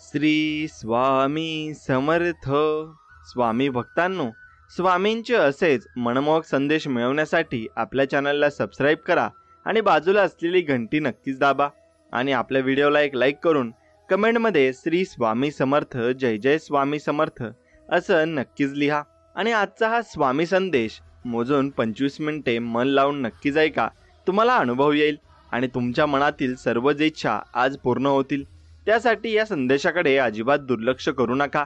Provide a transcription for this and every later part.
श्री स्वामी समर्थ. स्वामी भक्तांनो, स्वामींचे असेच मनमोहक संदेश मिळवण्यासाठी आपल्या चॅनलला सबस्क्राईब करा आणि बाजूला असलेली घंटी नक्कीच दाबा आणि आपल्या व्हिडिओला एक लाईक करून कमेंटमध्ये श्री स्वामी समर्थ, जय जय स्वामी समर्थ असं नक्कीच लिहा. आणि आजचा हा स्वामी संदेश मोजून 25 मिनिटे मन लावून नक्कीच ऐका. तुम्हाला अनुभव येईल आणि तुमच्या मनातील सर्व इच्छा आज पूर्ण होतील. त्यासाठी या संदेशाकडे अजिबात दुर्लक्ष करू नका.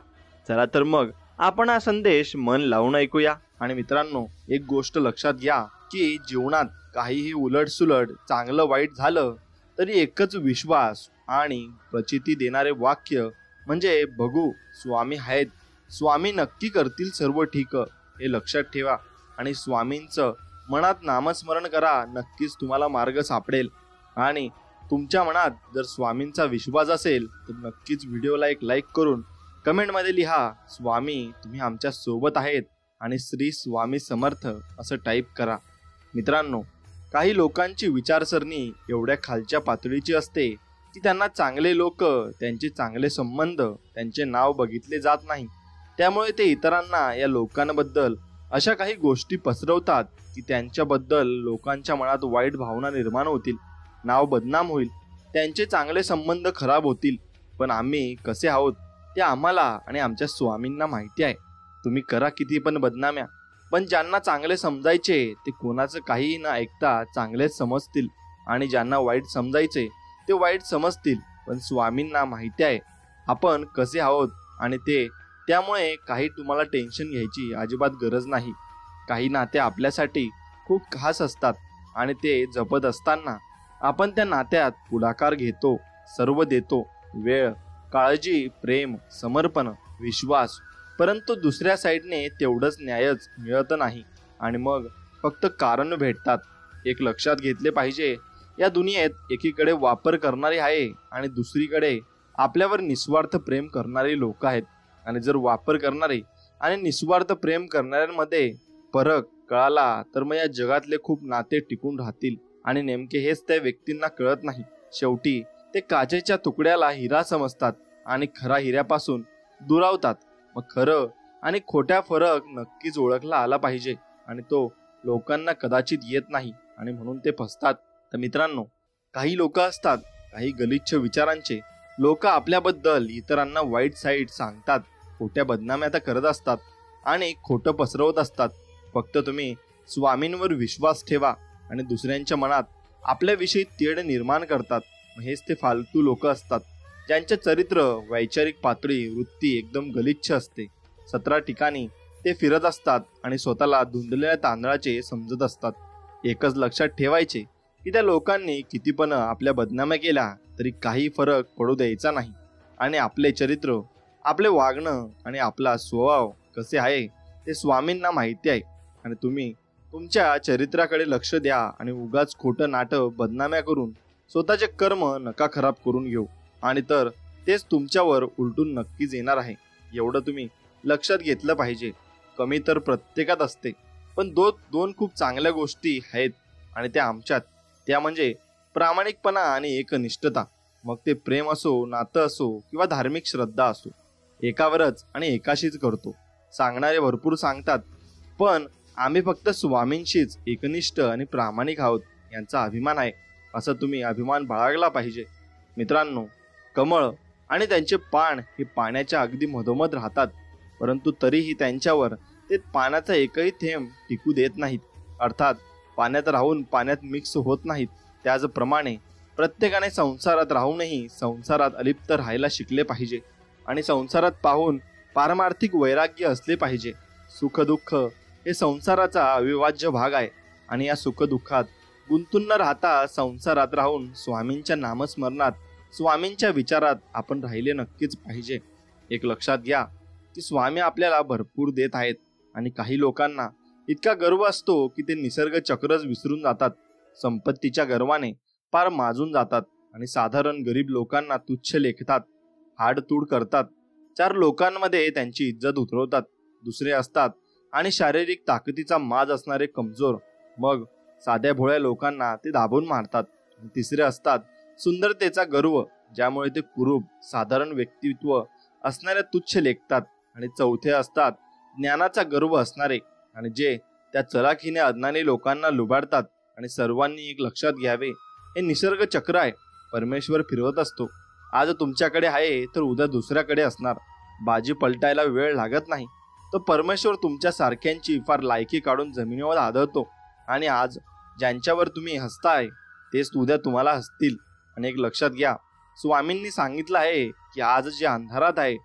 चला तर मग आपण हा संदेश मन लावून ऐकूया. आणि मित्रांनो, एक गोष्ट लक्षात घ्या की जीवनात काहीही उलटसुलट चांगलं वाईट झालं तरी एकच विश्वास आणि प्रचिती देणारे वाक्य म्हणजे बघू स्वामी आहेत, स्वामी नक्की करतील सर्व ठीक, हे लक्षात ठेवा. आणि स्वामींचं मनात नामस्मरण करा, नक्कीच तुम्हाला मार्ग सापडेल. आणि तुमच्या मनात जर स्वामींचा विश्वास असेल तर नक्कीच व्हिडिओला एक लाईक करून कमेंटमध्ये लिहा, स्वामी तुम्ही आमच्या सोबत आहेत आणि श्री स्वामी समर्थ असं टाईप करा. मित्रांनो, काही लोकांची विचारसरणी एवढ्या खालच्या पातळीची असते की त्यांना चांगले लोक, त्यांचे चांगले संबंध, त्यांचे नाव बघितले जात नाही. त्यामुळे ते इतरांना या लोकांबद्दल अशा काही गोष्टी पसरवतात की त्यांच्याबद्दल लोकांच्या मनात वाईट भावना निर्माण होतील, नाव बदनाम होईल, त्यांचे चांगले संबंध खराब होतील. पण आम्ही कसे आहोत ते आम्हाला आणि आमच्या स्वामींना माहिती आहे. तुम्ही करा किती पण बदनाम्या, पण ज्यांना चांगले समजायचे ते कोणाचं काहीही न ऐकता चांगलेच समजतील आणि ज्यांना वाईट समजायचे ते वाईट समजतील. पण स्वामींना माहिती आहे आपण कसे आहोत आणि त्यामुळे काही तुम्हाला टेन्शन घ्यायची अजिबात गरज नाही. काही नाते आपल्यासाठी खूप खास असतात आणि ते जपत असताना आपण त्या नात्यात पुढाकार घेतो, सर्व देतो, वेळ, काळजी, प्रेम, समर्पण, विश्वास. परंतु दुसऱ्या साईडने तेवढंच न्यायच मिळत नाही आणि मग फक्त कारण भेटतात. एक लक्षात घेतले पाहिजे, या दुनियेत एकीकडे वापर करणारे आहे आणि दुसरीकडे आपल्यावर निस्वार्थ प्रेम करणारे लोक आहेत. आणि जर वापर करणारे आणि निस्वार्थ प्रेम करणाऱ्यांमध्ये फरक कळाला तर मग या जगातले खूप नाते टिकून राहतील. आणि नेमके हेच त्या व्यक्तींना कळत नाही. शेवटी ते काचेच्या तुकड्याला हिरा समजतात आणि खरा हिऱ्यापासून दुरावतात. मग खरं आणि खोट्या फरक नक्कीच ओळखला आला पाहिजे आणि तो लोकांना कदाचित येत नाही आणि म्हणून ते फसतात. तर मित्रांनो, काही लोक असतात, काही गलिच्छ विचारांचे लोक आपल्याबद्दल इतरांना वाईट साईड सांगतात, खोट्या बदनाम्या तर करत असतात आणि खोटं पसरवत असतात. फक्त तुम्ही स्वामींवर विश्वास ठेवा आणि दुसऱ्यांच्या मनात आपल्याविषयी तेढ निर्माण करतात. हेच ते फालतू लोक असतात ज्यांचे चरित्र, वैचारिक पातळी, वृत्ती एकदम गलिच्छ असते. 17 ठिकाणी ते फिरत असतात आणि स्वतःला धुंदलेल्या तांदळाचे समजत असतात. एकच लक्षात ठेवायचे की त्या लोकांनी किती पण आपल्या बदनाम्या केल्या तरी काही फरक पडू द्यायचा नाही. आणि आपले चरित्र, आपले वागणं आणि आपला स्वभाव कसे आहे ते स्वामींना माहिती आहे. आणि तुम्ही तुमच्या चरित्राकडे लक्ष द्या आणि उगाच खोटं नाटक, बदनाम्या करून स्वतःचे कर्म नका खराब करून घेऊ. आणि तर तेच तुमच्यावर उलटून नक्कीच येणार आहे. एवढं तुम्ही लक्षात घेतलं पाहिजे. कमी तर प्रत्येकात असते, पण दोन खूप चांगल्या गोष्टी आहेत आणि त्या आमच्यात, त्या म्हणजे प्रामाणिकपणा आणि एकनिष्ठता. मग ते प्रेम असो, नातं असो किंवा धार्मिक श्रद्धा असो. एकावरच आणि एकाशीच करतो. सांगणारे भरपूर सांगतात, पण आम्ही फक्त स्वामींशीच एकनिष्ठ आणि प्रामाणिक आहोत यांचा अभिमान आहे, असं तुम्ही अभिमान बाळगला पाहिजे. मित्रांनो, कमळ आणि त्यांचे पान हे पाण्याच्या अगदी मधोमध राहतात, परंतु तरीही त्यांच्यावर ते पाण्याचा एकही थेंब टिकू देत नाहीत. अर्थात पाण्यात राहून पाण्यात मिक्स होत नाहीत. त्याचप्रमाणे प्रत्येकाने संसारात राहूनही संसारात अलिप्त राहायला शिकले पाहिजे आणि संसारात पाहून पारमार्थिक वैराग्य असले पाहिजे. सुखदुःख हे संसाराचा अविभाज्य भाग आहे आणि या सुखदुःखात गुंतून न राहता संसारात राहून स्वामींच्या नामस्मरणात, स्वामींच्या विचारात आपण राहिले नक्कीच पाहिजे. एक लक्षात घ्या की स्वामी आपल्याला भरपूर देत आहेत आणि काही लोकांना इतका गर्व असतो की ते निसर्ग चक्रच विसरून जातात. संपत्तीच्या गर्वाने पार माजून जातात आणि साधारण गरीब लोकांना तुच्छ लेखतात, हाडतूड करतात. 4 लोकांमध्ये त्यांची इज्जत उतरवतात. दुसरे असतात आणि शारीरिक ताकदीचा माज असणारे कमजोर, मग साध्या भोळ्या लोकांना ते दाबून मारतात. तिसरे असतात सुंदरतेचा गर्व ज्यामुळे ते कुरूप साधारण व्यक्तित्व असणाऱ्या तुच्छ लेखतात. आणि चौथे असतात ज्ञानाचा गर्व असणारे, आणि जे त्या चलाखीने अज्ञानी लोकांना लुबाडतात. आणि सर्वांनी एक लक्षात घ्यावे, हे निसर्ग चक्र आहे. परमेश्वर फिरवत असतो. आज तुमच्याकडे आहे तर उद्या दुसऱ्याकडे असणार. बाजी पलटायला वेळ लागत नाही. तो परमेश्वर तुमच्या सारख्यांची फार लायकी काढून जमिनीवर आदळतो. आणि आज ज्यांच्यावर तुम्ही हसताय तेच उद्या तुम्हाला हसतील. आणि एक लक्षात घ्या, स्वामींनी सांगितलं आहे की आज जे अंधारात आहे,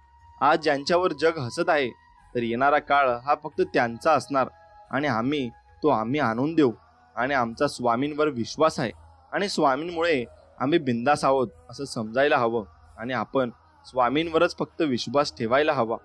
आज ज्यांच्यावर जग हसत आहे, तर येणारा काळ हा फक्त त्यांचा असणार. आणि आम्ही आणून देऊ. आणि आमचा स्वामींवर विश्वास आहे आणि स्वामींमुळे आम्ही बिंदास आहोत असं समजायला हवं. आणि आपण स्वामींवरच फक्त विश्वास ठेवायला हवा.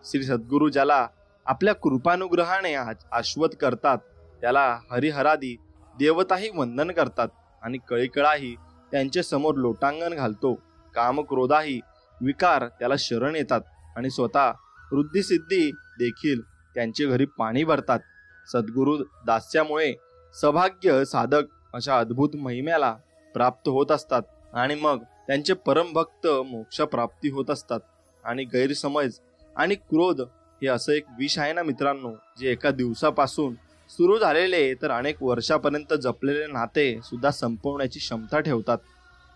श्री सद्गुरू ज्याला आपल्या कृपानुग्रहाने आश्वत करतात, त्याला हरिहरादी देवताही वंदन करतात. आणि कळीकळाही त्यांच्या समोर लोटांगण घालतो. कामक्रोधाही विकार त्याला शरण येतात. आणि स्वतः वृद्धिसिद्धी देखील त्यांचे घरी पाणी भरतात. सद्गुरु दास्यामुळे सौभाग्य साधक अशा अद्भुत महिम्याला प्राप्त होत असतात. आणि मग त्यांचे परमभक्त मोक्ष प्राप्ती होत असतात. आणि गैरसमज आणि क्रोध हे असं एक विष आहे ना मित्रांनो, जे एका दिवसापासून सुरू झालेले तर अनेक वर्षापर्यंत जपलेले नाते सुद्धा संपवण्याची क्षमता ठेवतात.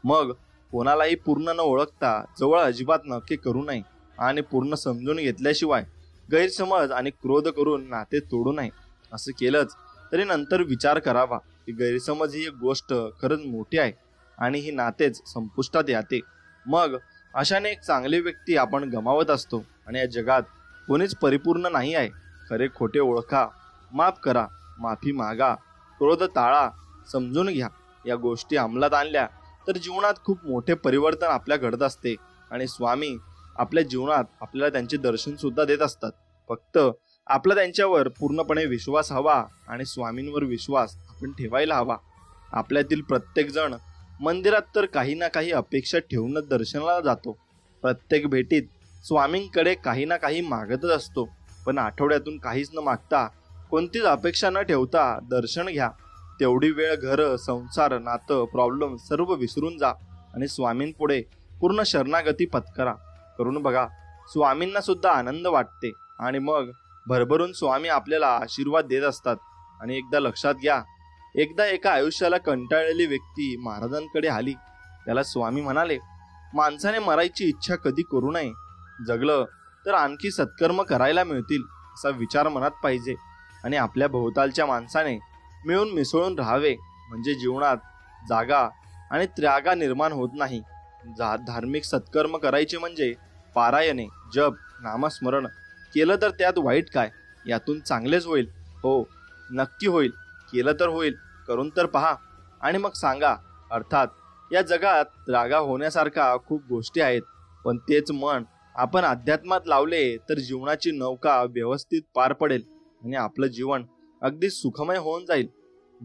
मग कोणालाही पूर्ण न ओळखता जवळ अजिबात नक्की करू नये. आणि पूर्ण समजून घेतल्याशिवाय गैरसमज आणि क्रोध करून नाते तोडू नये. असं केलंच तरी नंतर विचार करावा की गैरसमज ही एक गोष्ट खरंच मोठी आहे आणि ही नातेच संपुष्टात येते. मग अशाने एक चांगली व्यक्ती आपण गमावत असतो. आणि या जगात कोणीच परिपूर्ण नाही आहे. खरे खोटे ओळखा, माफ करा, माफी मागा, क्रोध टाळा, समजून घ्या. या गोष्टी अंमलात आणल्या तर जीवनात खूप मोठे परिवर्तन आपल्या घडत असते. आणि स्वामी आपल्या जीवनात आपल्याला त्यांचे दर्शन सुद्धा देत असतात. फक्त आपला त्यांच्यावर पूर्णपणे विश्वास हवा आणि स्वामींवर विश्वास आपण ठेवायला हवा. आपल्यातील प्रत्येक जण मंदिरात तर काही ना काही अपेक्षा ठेवूनच दर्शनाला जातो. प्रत्येक भेटीत स्वामींकडे काही ना काही मागतच असतो. पण आठवड्यातून काहीच न मागता, कोणतीच अपेक्षा न ठेवता दर्शन घ्या. तेवढी वेळ घर, संसार, नातं, प्रॉब्लेम सर्व विसरून जा आणि स्वामींपुढे पूर्ण शरणागती पत्करा. करून बघा, स्वामींना सुद्धा आनंद वाटते. आणि मग भरभरून स्वामी आपल्याला आशीर्वाद देत असतात. आणि एकदा लक्षात घ्या, एकदा एका आयुष्याला कंटाळलेली व्यक्ती महाराजांकडे आली. त्याला स्वामी म्हणाले, माणसाने मरायची इच्छा कधी करू नये. जगलं तर आणखी सत्कर्म करायला मिळतील असा विचार मनात पाहिजे. आणि आपल्या भोवतालच्या माणसाने मिळून मिसळून राहावे, म्हणजे जीवनात जागा आणि त्रागा निर्माण होत नाही. धार्मिक सत्कर्म करायचे म्हणजे पारायणे, जप, नामस्मरण केलं तर त्यात वाईट काय? यातून चांगलेच होईल. हो, नक्की होईल. केलं तर होईल, करून तर पहा आणि मग सांगा. अर्थात या जगात रागा होण्यासारखा खूप गोष्टी आहेत, पण तेच मन आपण अध्यात्मात लावले तर जीवनाची नौका व्यवस्थित पार पडेल आणि आपलं जीवन अगदी सुखमय होऊन जाईल.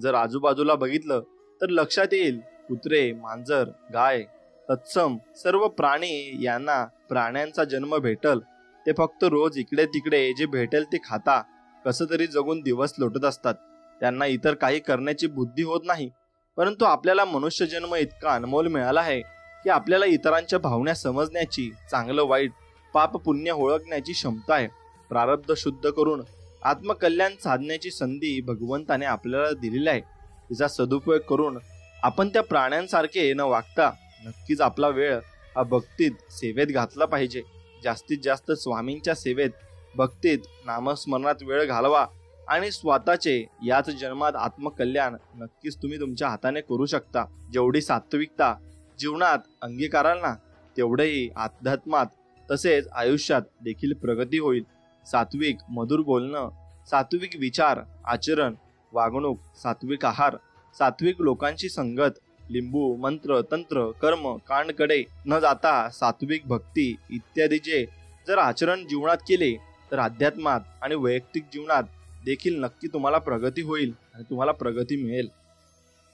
जर आजूबाजूला बघितलं तर लक्षात येईल, कुत्रे, मांजर, गाय, तत्सम सर्व प्राणी यांना प्राण्यांचा जन्म भेटल. ते फक्त रोज इकडे तिकडे जे भेटेल ते खाता कसं तरी जगून दिवस लोटत असतात. त्यांना इतर काही करण्याची बुद्धी होत नाही. परंतु आपल्याला मनुष्य जन्म इतका अनमोल मिळाला आहे की आपल्याला इतरांच्या भावना समजण्याची, चांगलं वाईट, पाप पुण्य ओळखण्याची क्षमता आहे. प्रारब्ध शुद्ध करून आत्मकल्याण साधण्याची संधी भगवंताने आपल्याला दिलेली आहे. तिचा सदुपयोग करून आपण त्या प्राण्यांसारखे न वागता नक्कीच आपला वेळ हा भक्तीत, सेवेत घातला पाहिजे. जास्तीत जास्त स्वामींच्या सेवेत, भक्तीत, नामस्मरणात वेळ घालवा आणि स्वतःचे याच जन्मात आत्मकल्याण नक्कीच तुम्ही तुमच्या हाताने करू शकता. जेवढी सात्विकता जीवनात अंगीकाराल ना, तेवढेही अध्यात्मात तसेच आयुष्यात देखील प्रगती होईल. सात्विक मधुर बोलणं, सात्विक विचार, आचरण, वागणूक, सात्विक आहार, सात्विक लोकांची संगत, लिंबू, मंत्र, तंत्र, कर्म कांडकडे न जाता सात्विक भक्ती इत्यादीचे जर आचरण जीवनात केले तर अध्यात्मात आणि वैयक्तिक जीवनात देखील नक्की तुम्हाला प्रगती होईल आणि तुम्हाला प्रगती मिळेल.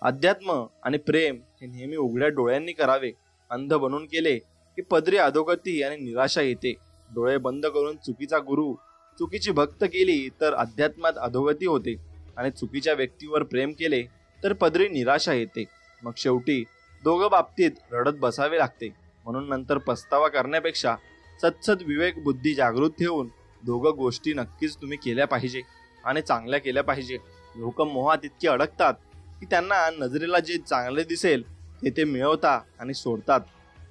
अध्यात्म आणि प्रेम हे नेहमी उघड्या डोळ्यांनी करावे. अंध बनून केले की पदरी अधोगती आणि निराशा येते. डोळे बंद करून चुकीचा गुरु, चुकीची भक्त केली तर अध्यात्मात अधोगती होते आणि चुकीच्या व्यक्तीवर प्रेम केले तर पदरी निराशा येते. मग शेवटी दोघं बाबतीत रडत बसावे लागते. म्हणून नंतर पस्तावा करण्यापेक्षा सत्सद विवेक बुद्धी जागृत ठेवून दोघं गोष्टी नक्कीच तुम्ही केल्या पाहिजे आणि चांगल्या केल्या पाहिजे. लोक मोहात इतके अडकतात की त्यांना नजरेला जे चांगले दिसेल ते मिळवता आणि सोडतात.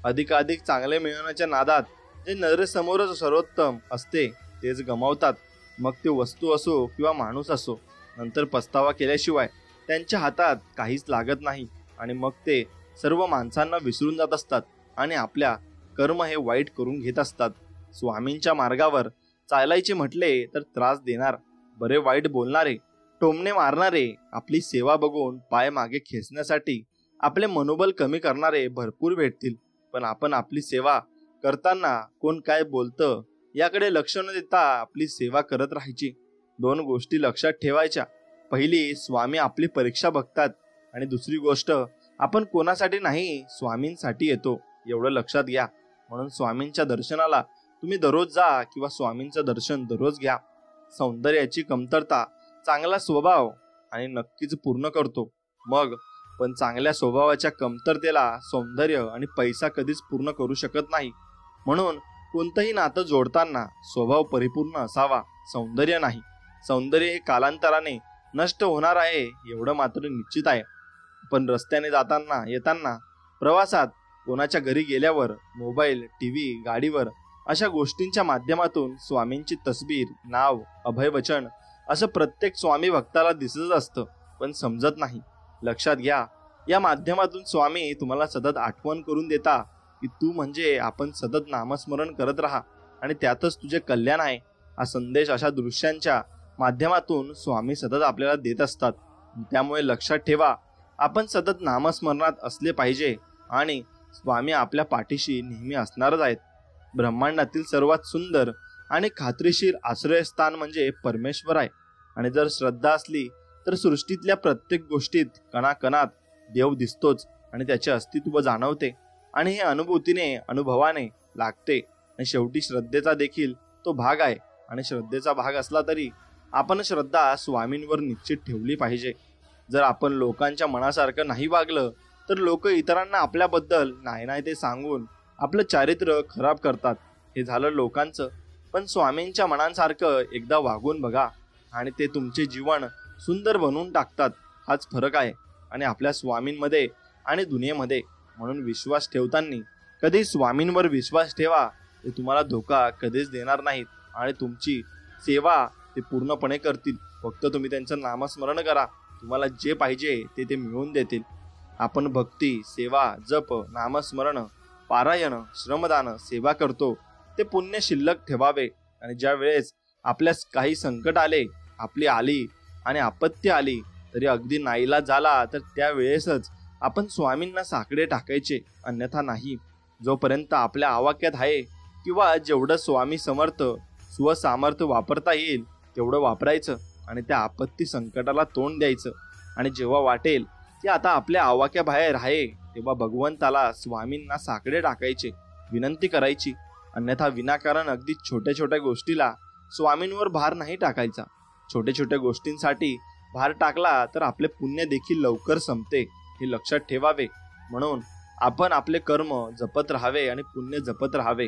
अधिकाधिक चांगले मिळवण्याच्या नादात जे नजरेसमोरच सर्वोत्तम असते तेच गमावतात. मग ते वस्तू असो किंवा माणूस असो. नंतर पस्तावा केल्याशिवाय त्यांच्या हातात काहीच लागत नाही आणि मग ते सर्व माणसांना विसरून जात असतात आणि आपल्या कर्म हे वाईट करून घेत असतात. स्वामींच्या मार्गावर चालायचे म्हटले तर त्रास देणार, बरे वाईट बोलणारे, टोमणे मारणारे, आपली सेवा बघून पाय मागे खेचण्यासाठी आपले मनोबल कमी करणारे भरपूर भेटतील. पण आपण आपली सेवा करताना कोण काय बोलतं याकडे लक्ष न देता आपली सेवा करत राहायची. 2 गोष्टी लक्षात ठेवायच्या. पहिली, स्वामी आपली परीक्षा बघतात आणि दुसरी गोष्ट, आपण कोणासाठी नाही स्वामींसाठी येतो एवढं लक्षात घ्या. म्हणून स्वामींच्या दर्शनाला तुम्ही दररोज जा किंवा स्वामींचं दर्शन दररोज घ्या. सौंदर्याची कमतरता चांगला स्वभाव आणि नक्कीच पूर्ण करतो. मग पण चांगल्या स्वभावाच्या कमतरतेला सौंदर्य आणि पैसा कधीच पूर्ण करू शकत नाही. म्हणून कोणतंही नातं जोडताना स्वभाव परिपूर्ण असावा, सौंदर्य नाही. सौंदर्य हे कालांतराने नष्ट होणार आहे एवढं मात्र निश्चित आहे. पण रस्त्याने जाताना येताना प्रवासात कोणाच्या घरी गेल्यावर मोबाईल, टीव्ही, गाडीवर अशा गोष्टींच्या माध्यमातून स्वामींची तस्बीर, नाव, अभयवचन असं प्रत्येक स्वामी भक्ताला दिसत असतं पण समजत नाही. लक्षात घ्या, या माध्यमातून स्वामी तुम्हाला सतत आठवण करून देता की तू म्हणजे आपण सतत नामस्मरण करत राहा आणि त्यातच तुझे कल्याण आहे. हा संदेश अशा दृश्यांच्या माध्यमातून स्वामी सतत आपल्याला देत असतात. त्यामुळे लक्षात ठेवा, आपण सतत नामस्मरणात असले पाहिजे आणि स्वामी आपल्या पाठीशी नेहमी असणारच आहेत. ब्रह्मांडातील सर्वात सुंदर आणि खात्रीशीर आश्रयस्थान म्हणजे परमेश्वर आहे आणि जर श्रद्धा असली तर सृष्टीतल्या प्रत्येक गोष्टीत कणाकणात देव दिसतोच आणि त्याचे अस्तित्व जाणवते आणि हे अनुभवाने लागते. आणि शेवटी श्रद्धेचा देखील तो भाग आहे आणि श्रद्धेचा भाग असला तरी आपण श्रद्धा स्वामींवर निश्चित ठेवली पाहिजे. जर आपण लोकांच्या मनासारखं नाही वागलं तर लोक इतरांना आपल्याबद्दल नाही ते सांगून आपलं चारित्र्य खराब करतात. हे झालं लोकांचं. पण स्वामींच्या मनांसारखं एकदा वागून बघा आणि ते तुमचे जीवन सुंदर बनवून टाकतात. हाच फरक आहे आणि आपल्या स्वामींमध्ये आणि दुनियेमध्ये. म्हणून विश्वास ठेवताना कधी स्वामींवर विश्वास ठेवा. ते तुम्हाला धोका कधीच देणार नाहीत आणि तुमची सेवा ते पूर्णपणे करतील. फक्त तुम्ही त्यांचं नामस्मरण करा, तुम्हाला जे पाहिजे ते मिळवून देतील. आपण भक्ती, सेवा, जप, नामस्मरण, पारायण, श्रमदान, सेवा करतो ते पुण्य शिल्लक ठेवावे आणि ज्या वेळेस आपल्यास काही संकट आले, आपली आली आणि आपत्ती आली तरी अगदी नाईलाज झाला तर त्यावेळेसच आपण स्वामींना साकडे टाकायचे, अन्यथा नाही. जोपर्यंत आपल्या आवाक्यात आहे किंवा जेवढं स्वामी समर्थ स्वसामर्थ्य वापरता येईल तेवढं वापरायचं आणि त्या आपत्ती संकटाला तोंड द्यायचं. आणि जेव्हा वाटेल की आता आपल्या आवाक्याबाहेर आहे तेव्हा भगवंताला, स्वामींना साकडे टाकायचे, विनंती करायची. अन्यथा विनाकारण अगदी छोट्या छोट्या गोष्टीला स्वामींवर भार नाही टाकायचा. छोट्या छोट्या गोष्टींसाठी भार टाकला तर आपले पुण्य देखील लवकर संपते, हे लक्षात ठेवावे. म्हणून आपण आपले कर्म जपत राहावे आणि पुण्य जपत राहावे.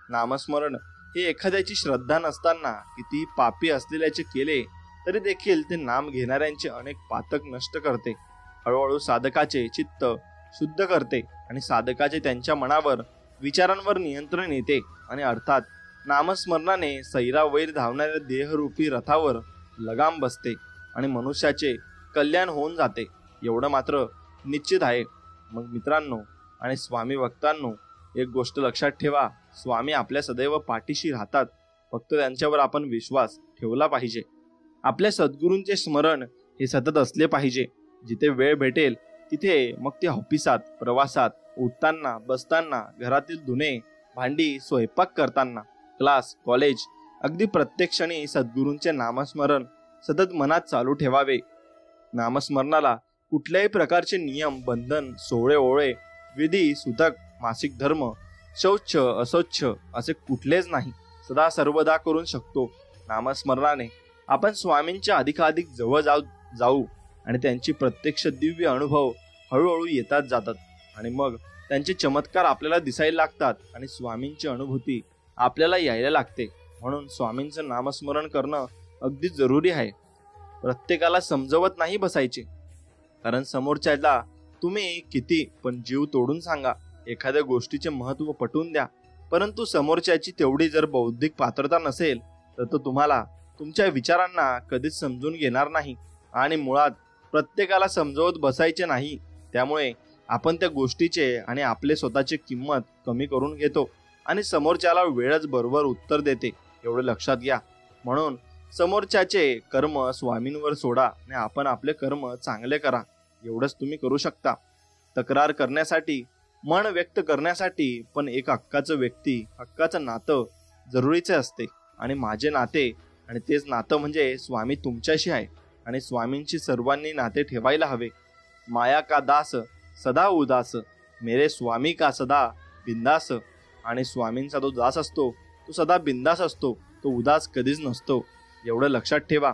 नामस्मरण हे एखाद्याची श्रद्धा नसताना किती पापी असलेल्याचे केले तरी देखील ते नाम घेणाऱ्यांचे अनेक पातक नष्ट करते. हळूहळू साधकाचे चित्त शुद्ध करते आणि साधकाचे त्यांच्या मनावर, विचारांवर नियंत्रण येते आणि अर्थात नामस्मरणाने सैरावैर धावणाऱ्या देहरूपी रथावर लगाम बसते आणि मनुष्याचे कल्याण होऊन जाते. एवढं मात्र निश्चित आहे. मग मित्रांनो आणि स्वामी भक्तांनो, एक गोष्ट लक्षात ठेवा, स्वामी आपल्या सदैव पाठीशी राहतात. फक्त त्यांच्यावर आपण विश्वास ठेवला पाहिजे. आपल्या सद्गुरूंचे स्मरण हे सतत असले पाहिजे. जिथे वेळ भेटेल तिथे, मग ते ऑफिसात, प्रवासात, उठताना, बसताना, घरातील धुणे भांडी, स्वयंपाक करताना, क्लास, कॉलेज, अगदी प्रत्येक क्षणी सद्गुरूंचे नामस्मरण सतत मनात चालू ठेवावे. नामस्मरणाला कुठल्याही प्रकारचे नियम, बंधन, सोहळे ओळे, विधी, सुतक, मासिक धर्म, शौच, असौच असे कुठलेच नाही. सदा सर्वदा करून शकतो. नामस्मरणाने आपण स्वामींच्या अधिकाधिक जवळ जाऊ आणि त्यांची प्रत्यक्ष दिव्य अनुभव हळूहळू येतात जातात आणि मग त्यांचे चमत्कार आपल्याला दिसायला लागतात आणि स्वामींची अनुभूती आपल्याला यायला लागते. म्हणून स्वामींचं नामस्मरण करणं अगदी जरुरी आहे. प्रत्येकाला समजवत नाही बसायचे, कारण समोरच्याला तुम्ही किती पण जीव तोडून सांगा, एखाद्या गोष्टीचे महत्त्व पटवून द्या, परंतु समोरच्याची तेवढी जर बौद्धिक पात्रता नसेल तर तो तुम्हाला तुमच्या विचारांना कधीच समजून घेणार नाही. आणि मुळात प्रत्येकाला समजवत बसायचे नाही. त्यामुळे आपण त्या गोष्टीचे आणि आपले स्वतःची किंमत कमी करून घेतो आणि समोरच्याला वेळच बरोबर उत्तर देते, एवढं लक्षात घ्या. म्हणून समोरच्याचे कर्म स्वामींवर सोडा आणि आपण आपले कर्म चांगले करा, एवढंच तुम्ही करू शकता. तक्रार करण्यासाठी, मन व्यक्त करण्यासाठी पण एक हक्काचं नातं जरुरीचे असते. आणि माझे नाते आणि तेच नातं म्हणजे स्वामी तुमच्याशी आहे आणि स्वामींची सर्वांनी नाते ठेवायला हवे. माया का दास सदा उदास, मेरे स्वामी का सदा बिंदास. आणि स्वामींचा तो दास असतो तो सदा बिंदास असतो, तो उदास कधीच नसतो, एवढं लक्षात ठेवा.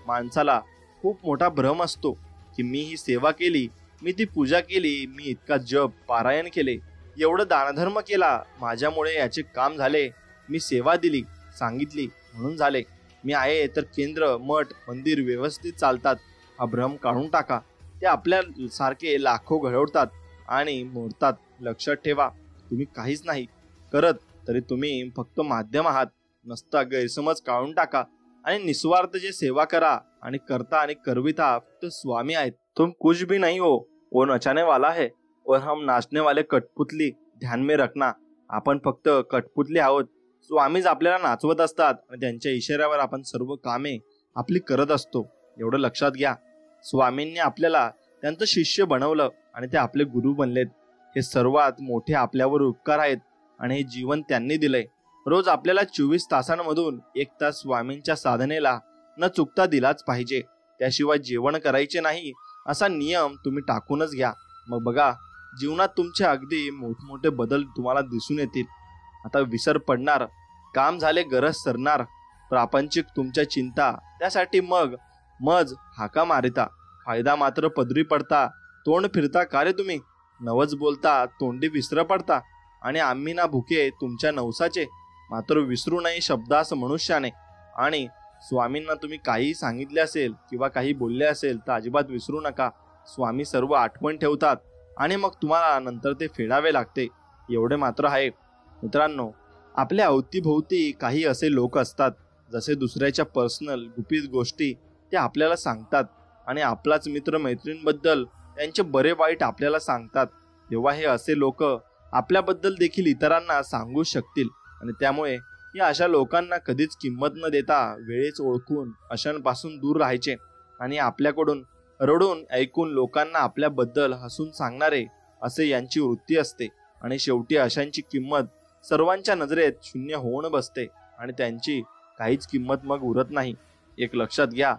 माणसाला खूप मोठा भ्रम असतो की मी ही सेवा केली, मी ती पूजा केली, मी इतका जप पारायण केले, एवढं दानधर्म केला, माझ्यामुळे याचे काम झाले, मी सेवा दिली, सांगितली म्हणून झाले, मी आहे तर केंद्र, मठ, मंदिर व्यवस्थित चालतात, हा भ्रम काढून टाका. ते आपल्या सारखे लाखो घडवतात आणि मोडतात. लक्षात ठेवा, तुम्ही काहीच नाही करत तरी तुम्ही फक्त माध्यम आहात. नसता गैरसमज काढून टाका आणि निस्वार्थ जे सेवा करा आणि करता आणि करविता फक्त स्वामी आहेत. तुम कुछ भी नहीं हो, वो नचाने वाला है और हम नाचने वाले कठपुतली, ध्यान में रखना. आपण फक्त कठपुतली आहोत, स्वामीच आपल्याला नाचवत असतात आणि त्यांच्या इशाऱ्यावर आपण सर्व कामे आपली करत असतो, एवढं लक्षात घ्या. स्वामींनी आपल्याला त्यांचं शिष्य बनवलं आणि ते आपले गुरु बनलेत. हे सर्वात मोठे आपल्यावर उपकार आहेत आणि हे जीवन त्यांनी दिलंय. रोज आपल्याला 24 तासांमधून 1 तास स्वामींच्या साधनेला न चुकता दिलाच पाहिजे. त्याशिवाय जेवण करायचे नाही असा नियम तुम्ही टाकूनच घ्या. मग बघा, जीवनात तुमचे अगदी मोठमोठे बदल तुम्हाला दिसून येतील. आता विसर पडणार, काम झाले गरज सरणार, प्रापंचिक तुमच्या चिंता, त्यासाठी मज हाका मारिता, फायदा मात्र पदरी पडता, तोंड फिरता का रे तुम्ही, नवच बोलता तोंडी विसर पडता. आणि आम्ही ना भुके तुमच्या नवसाचे, मात्र विसरू नये शब्दास मनुष्याने. आणि स्वामींना तुम्ही काही सांगितले असेल किंवा काही बोलले असेल तर अजिबात विसरू नका. स्वामी सर्व आठवण ठेवतात आणि मग तुम्हाला नंतर ते फेडावे लागते, एवढे मात्र आहे. मित्रांनो, आपल्या अवतीभोवती काही असे लोक असतात जसे दुसऱ्याच्या पर्सनल गुपित गोष्टी ते आपल्याला सांगतात आणि आपलाच मित्र मैत्रिणींबद्दल त्यांचे बरे वाईट आपल्याला सांगतात. तेव्हा हे असे लोक आपल्याबद्दल देखील इतरांना सांगू शकतील आणि त्यामुळे या अशा लोकांना कधीच किंमत न देता वेळेच ओळखून अशांपासून दूर राहायचे. आणि आपल्याकडून रडून ऐकून लोकांना आपल्याबद्दल हसून सांगणारे असे यांची वृत्ती असते आणि शेवटी अशांची किंमत सर्वांच्या नजरेत शून्य होऊन बसते आणि त्यांची काहीच किंमत मग उरत नाही. एक लक्षात घ्या,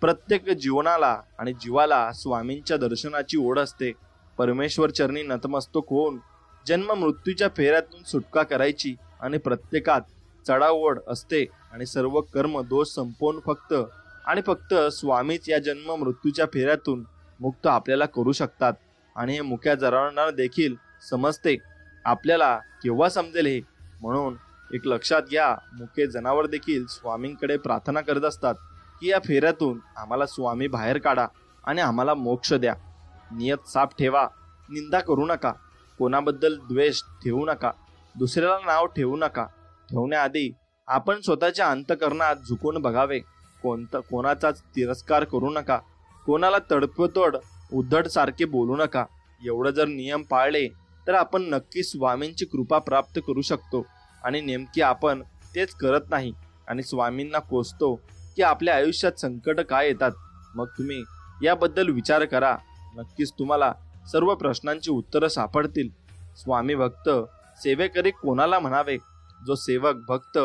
प्रत्येक जीवनाला आणि जीवाला स्वामींच्या दर्शनाची ओढ असते. परमेश्वर चरणी नतमस्तक होऊन जन्म मृत्यूच्या फेऱ्यातून सुटका करायची आणि प्रत्येकात चढाओढ असते आणि सर्व कर्म दोष संपवून फक्त स्वामीच या जन्म मृत्यूच्या फेऱ्यातून मुक्त आपल्याला करू शकतात. आणि हे मुक्या जनावरांना देखील समजते. आपल्याला केव्हा समजेल हे? म्हणून एक लक्षात घ्या, मुके जनावर देखील स्वामींकडे प्रार्थना करत असतात की या फेऱ्यातून आम्हाला स्वामी बाहेर काढा आणि आम्हाला मोक्ष द्या. नियत साफ ठेवा, निंदा करू नका, कोणाबद्दल द्वेष ठेवू नका, दुसऱ्याला नाव ठेवू नका. ठेवण्याआधी आपण स्वतःच्या अंतःकरणात झुकून बघावे. कोणाचाच तिरस्कार करू नका, कोणाला तडपतोड उद्धट सारखे बोलू नका. एवढं जर नियम पाळले तर आपण नक्की स्वामींची कृपा प्राप्त करू शकतो. आणि नेमकी आपण तेच करत नाही आणि स्वामींना कोसतो की आपल्या आयुष्यात संकट काय येतात. मग तुम्ही याबद्दल विचार करा, नक्कीच तुम्हाला सर्व प्रश्नांची उत्तरं सापडतील. स्वामी भक्त सेवेकरी कोणाला म्हणावे? जो सेवक भक्त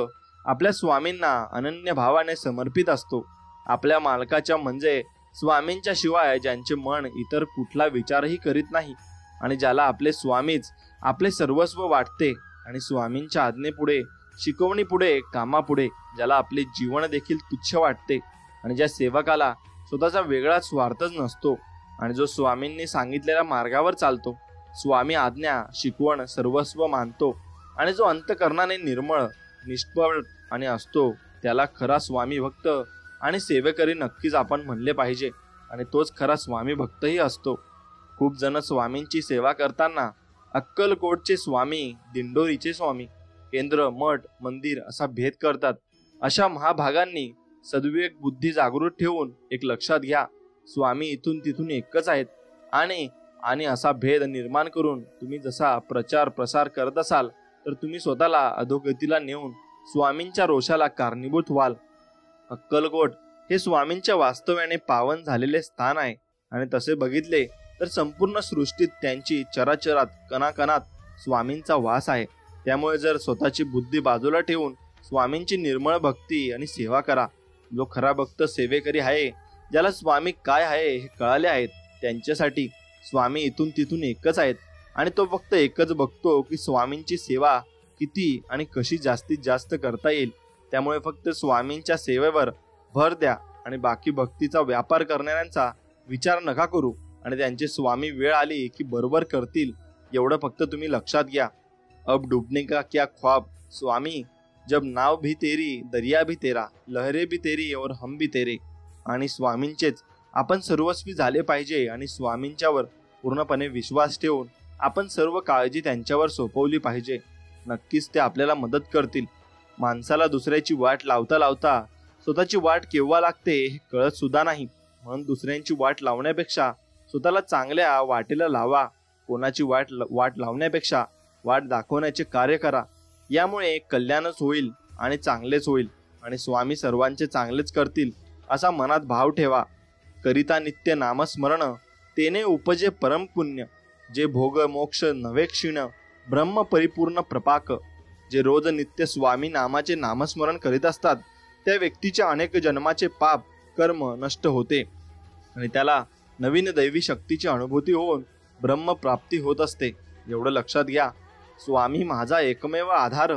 आपल्या स्वामींना अनन्य भावाने समर्पित असतो. आपल्या मालकाच्या म्हणजे स्वामींच्या शिवाय ज्यांचे मन इतर कुठला विचारही करीत नाही आणि ज्याला आपले स्वामीच आपले सर्वस्व वाटते आणि स्वामींच्या आज्ञेपुढे, शिकवणीपुढे, कामापुढे ज्याला आपले जीवन देखील तुच्छ वाटते आणि ज्या सेवकाला स्वतःचा वेगळा स्वार्थच नसतो आणि जो स्वामींनी सांगितलेल्या मार्गावर चालतो. स्वामी आज्ञा शिकवण सर्वस्व मानतो आणि जो अंतकरणाने निर्मळ निष्फळ आणि असतो त्याला खरा स्वामी भक्त आणि सेवेकरी नक्कीच आपण म्हणले पाहिजे आणि तोच खरा स्वामी भक्तही असतो. खूप जण स्वामींची सेवा करताना अक्कलकोटचे स्वामी, दिंडोरीचे स्वामी, केंद्र, मठ, मंदिर असा भेद करतात. अशा महाभागांनी सद्विवेक बुद्धी जागृत ठेवून एक लक्षात घ्या, स्वामी इथून तिथून एकच आहेत आणि असा भेद निर्माण करून तुम्ही जसा प्रचार प्रसार करत असाल तर तुम्ही स्वतःला अधोगतीला नेऊन स्वामींच्या रोषाला कारणीभूत व्हाल. अक्कलकोट हे स्वामींच्या वास्तव्याने पावन झालेले स्थान आहे आणि तसे बघितले तर संपूर्ण सृष्टीत त्यांची चराचरात कणाकणात स्वामींचा वास आहे. त्यामुळे जर स्वतःची बुद्धी बाजूला ठेवून स्वामींची निर्मळ भक्ती आणि सेवा करा. जो खरा भक्त सेवेकरी आहे, ज्याला स्वामी काय आहे हे कळाले आहेत, त्यांच्यासाठी स्वामी इथून तिथून एकच आहेत आणि तो फक्त एकच बघतो की स्वामींची सेवा किती आणि कशी जास्तीत जास्त करता येईल. त्यामुळे फक्त स्वामींच्या सेवेवर भर द्या आणि बाकी भक्तीचा व्यापार करणाऱ्यांचा विचार नका करू आणि त्यांचे स्वामी वेळ आली की बरोबर करतील एवढं फक्त तुम्ही लक्षात घ्या. अब डूबने का क्या ख्वाब स्वामी, जब नाव भी तेरी दरिया भी तेरा, लहरे भी तेरी और हम भी तेरे. आणि स्वामींचेच आपण सर्वस्वी झाले पाहिजे आणि स्वामींच्यावर पूर्णपणे विश्वास ठेवून आपण सर्व काळजी त्यांच्यावर सोपवली पाहिजे. नक्कीच ते आपल्याला मदत करतील. माणसाला दुसऱ्याची वाट लावता लावता स्वतःची वाट केव्हा लागते हे कळत सुद्धा नाही. म्हणून दुसऱ्यांची वाट लावण्यापेक्षा स्वतःला चांगल्या वाटेला लावा. कोणाची वाट लावण्यापेक्षा वाट दाखवण्याचे कार्य करा. यामुळे कल्याणच होईल आणि चांगलेच होईल आणि स्वामी सर्वांचे चांगलेच करतील असा मनात भाव ठेवा. करिता नित्य नामस्मरण तेने उपजे परम पुण्य, जे भोग मोक्ष नवे क्षीण ब्रह्म परिपूर्ण प्रपाक. जे रोज नित्य स्वामी नामाचे नामस्मरण करीत असतात त्या व्यक्तीच्या अनेक जन्माचे पाप कर्म नष्ट होते आणि त्याला नवीन दैवी शक्तीची अनुभूती होऊन ब्रह्मप्राप्ती होत असते. एवढं लक्षात घ्या, स्वामी माझा एकमेव आधार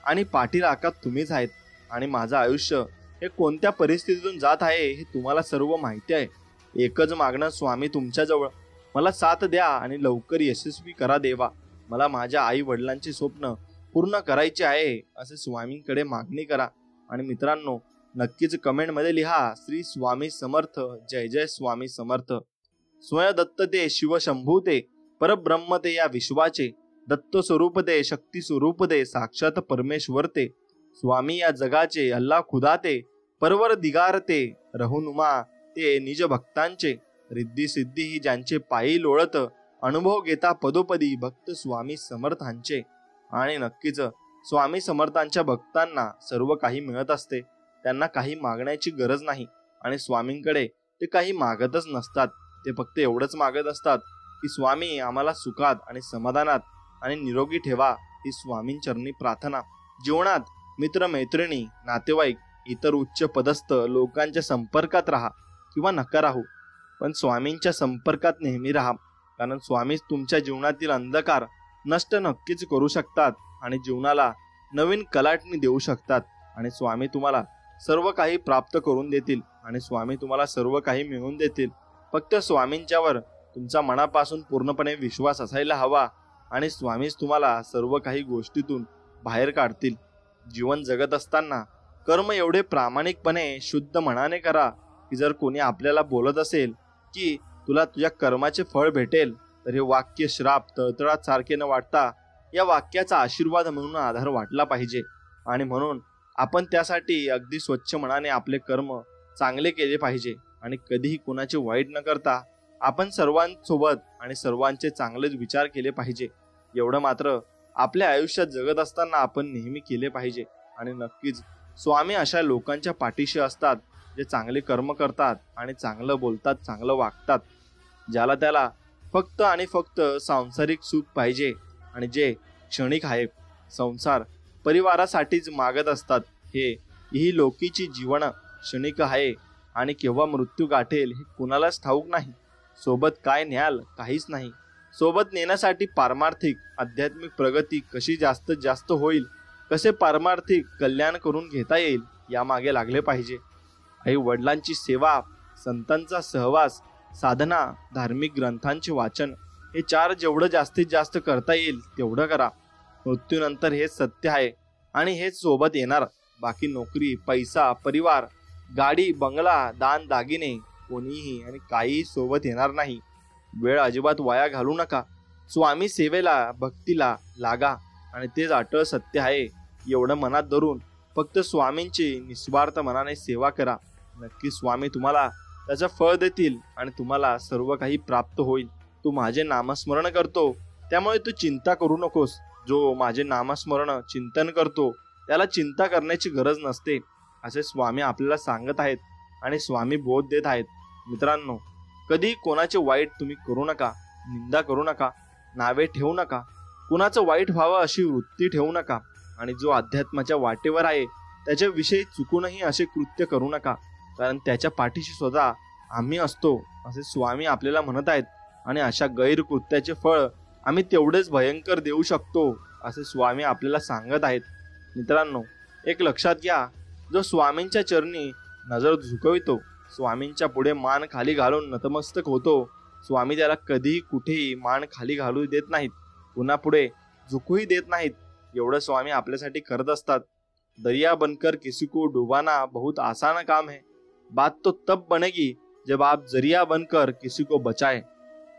आणि पाठीराखात तुम्हीच आहेत आणि माझं आयुष्य हे कोणत्या परिस्थितीतून जात आहे हे तुम्हाला सर्व माहिती आहे. एकच मागणं स्वामी तुमच्याजवळ, मला साथ द्या आणि लवकर यशस्वी करा देवा. मला माझ्या आई वडिलांचे स्वप्न पूर्ण करायचे आहे असे स्वामींकडे मागणी करा. आणि मित्रांनो, नक्कीच कमेंटमध्ये लिहा श्री स्वामी समर्थ, जय जय स्वामी समर्थ. स्वयं दत्त ते शिव शंभू ते परब्रह्म ते या विश्वाचे, दत्त स्वरूप ते शक्ती स्वरूप ते साक्षात परमेश्वर ते. स्वामी या जगाचे अल्लाह खुदा ते परवर दिगार ते रहुनुमा ते निज भक्तांचे. रिद्धी सिद्धी ही ज्यांचे पायी लोळत अनुभव घेता पदोपदी भक्त स्वामी समर्थांचे. आणि नक्कीच स्वामी समर्थांच्या भक्तांना सर्व काही मिळत असते. त्यांना काही मागण्याची गरज नाही आणि स्वामींकडे ते काही मागतच नसतात. ते फक्त एवढंच मागत असतात की स्वामी आम्हाला सुखात आणि समाधानात आणि निरोगी ठेवा, ही स्वामींचरणी प्रार्थना. जीवनात मित्र मैत्रिणी नातेवाईक इतर उच्च पदस्थ लोकांच्या संपर्कात राहा किंवा नका राहू, पण स्वामींच्या संपर्कात नेहमी राहा. कारण स्वामीच तुमच्या जीवनातील अंधकार नष्ट नक्कीच करू शकतात आणि जीवनाला नवीन कलाटणी देऊ शकतात. आणि स्वामी तुम्हाला सर्व काही प्राप्त करून देतील आणि स्वामी तुम्हाला सर्व काही मिळवून देतील. फक्त स्वामींच्यावर तुमचा मनापासून पूर्णपणे विश्वास असायला हवा आणि स्वामीच तुम्हाला सर्व काही गोष्टीतून बाहेर काढतील. जीवन जगत असताना कर्म एवढे प्रामाणिकपणे शुद्ध मनाने करा की जर कोणी आपल्याला बोलत असेल की तुला तुझ्या कर्माचे फळ भेटेल तर हे वाक्य श्राप तळतळात सारखे न वाटता या वाक्याचा आशीर्वाद म्हणून आधार वाटला पाहिजे. आणि म्हणून आपण त्यासाठी अगदी स्वच्छ मनाने आपले कर्म चांगले केले पाहिजे आणि कधीही कोणाचे वाईट न करता आपण सर्वांसोबत आणि सर्वांचे चांगलेच विचार केले पाहिजे. एवढं मात्र आपल्या आयुष्यात जगत असताना आपण नेहमी केले पाहिजे. आणि नक्कीच स्वामी अशा लोकांच्या पाठीशी असतात जे चांगले कर्म करतात आणि चांगलं बोलतात, चांगलं वागतात. ज्याला त्याला फक्त आणि फक्त सांसारिक सुख पाहिजे आणि जे क्षणिक आहे, संसार परिवारासाठीच मागत असतात. ही लोकीची जीवन क्षणिक आहे आणि केव्हा मृत्यू गाठेल हे कुणालाच ठाऊक नाही. सोबत काय न्याल, काहीच नाही. सोबत नेण्यासाठी पारमार्थिक आध्यात्मिक प्रगती कशी जास्तीत जास्त होईल, कसे पारमार्थिक कल्याण करून घेता येईल यामागे लागले पाहिजे. आई वडिलांची सेवा, संतांचा सहवास, साधना, धार्मिक ग्रंथांचे वाचन, हे 4 जेवढं जास्तीत जास्त करता येईल तेवढं करा. मृत्यूनंतर हेच सत्य आहे आणि हेच सोबत येणार. बाकी नोकरी, पैसा, परिवार, गाडी, बंगला, दान दागिने कोणीही आणि काहीही सोबत येणार नाही. वेळ अजिबात वाया घालू नका. स्वामी सेवेला, भक्तीला लागा आणि तेच अटळ सत्य आहे एवढं मनात धरून फक्त स्वामींची निस्वार्थ मनाने सेवा करा. नक्की स्वामी तुम्हाला त्याचं फळ देतील आणि तुम्हाला सर्व काही प्राप्त होईल. तू माझे नामस्मरण करतो त्यामुळे तू चिंता करू नकोस. जो माझे नामस्मरण चिंतन करतो त्याला चिंता करण्याची गरज नसते असे स्वामी आपल्याला सांगत आहेत आणि स्वामी बोध देत आहेत. मित्रांनो, कधी कोणाचे वाईट तुम्ही करू नका, निंदा करू नका, नावे ठेवू नका, कुणाचं वाईट व्हावं अशी वृत्ती ठेवू नका आणि जो अध्यात्माच्या वाटेवर आहे त्याच्याविषयी चुकूनही असे कृत्य करू नका, कारण त्याच्या पाठीशी स्वतः आम्ही असतो असे स्वामी आपल्याला म्हणत आहेत आणि अशा गैरकृत्याचे फळ आम्ही तेवढेच भयंकर देऊ शकतो असे स्वामी आपल्याला सांगत आहेत. मित्रांनो, एक लक्षात घ्या, जो स्वामींच्या चरणी नजर झुकवितो, स्वामींच्या पुढे मान खाली घालून नतमस्तक होतो, स्वामी त्याला कधीही कुठेही मान खाली घालू देत नाहीत, पुन्हा पुढे झुकूही देत नाहीत. एवढं स्वामी आपल्यासाठी करत असतात. दरिया बनकर किसी को डुबाना बहुत आसान काम है, बात तो तब बनेगी जब आप जरिया बनकर किसी को बचाए.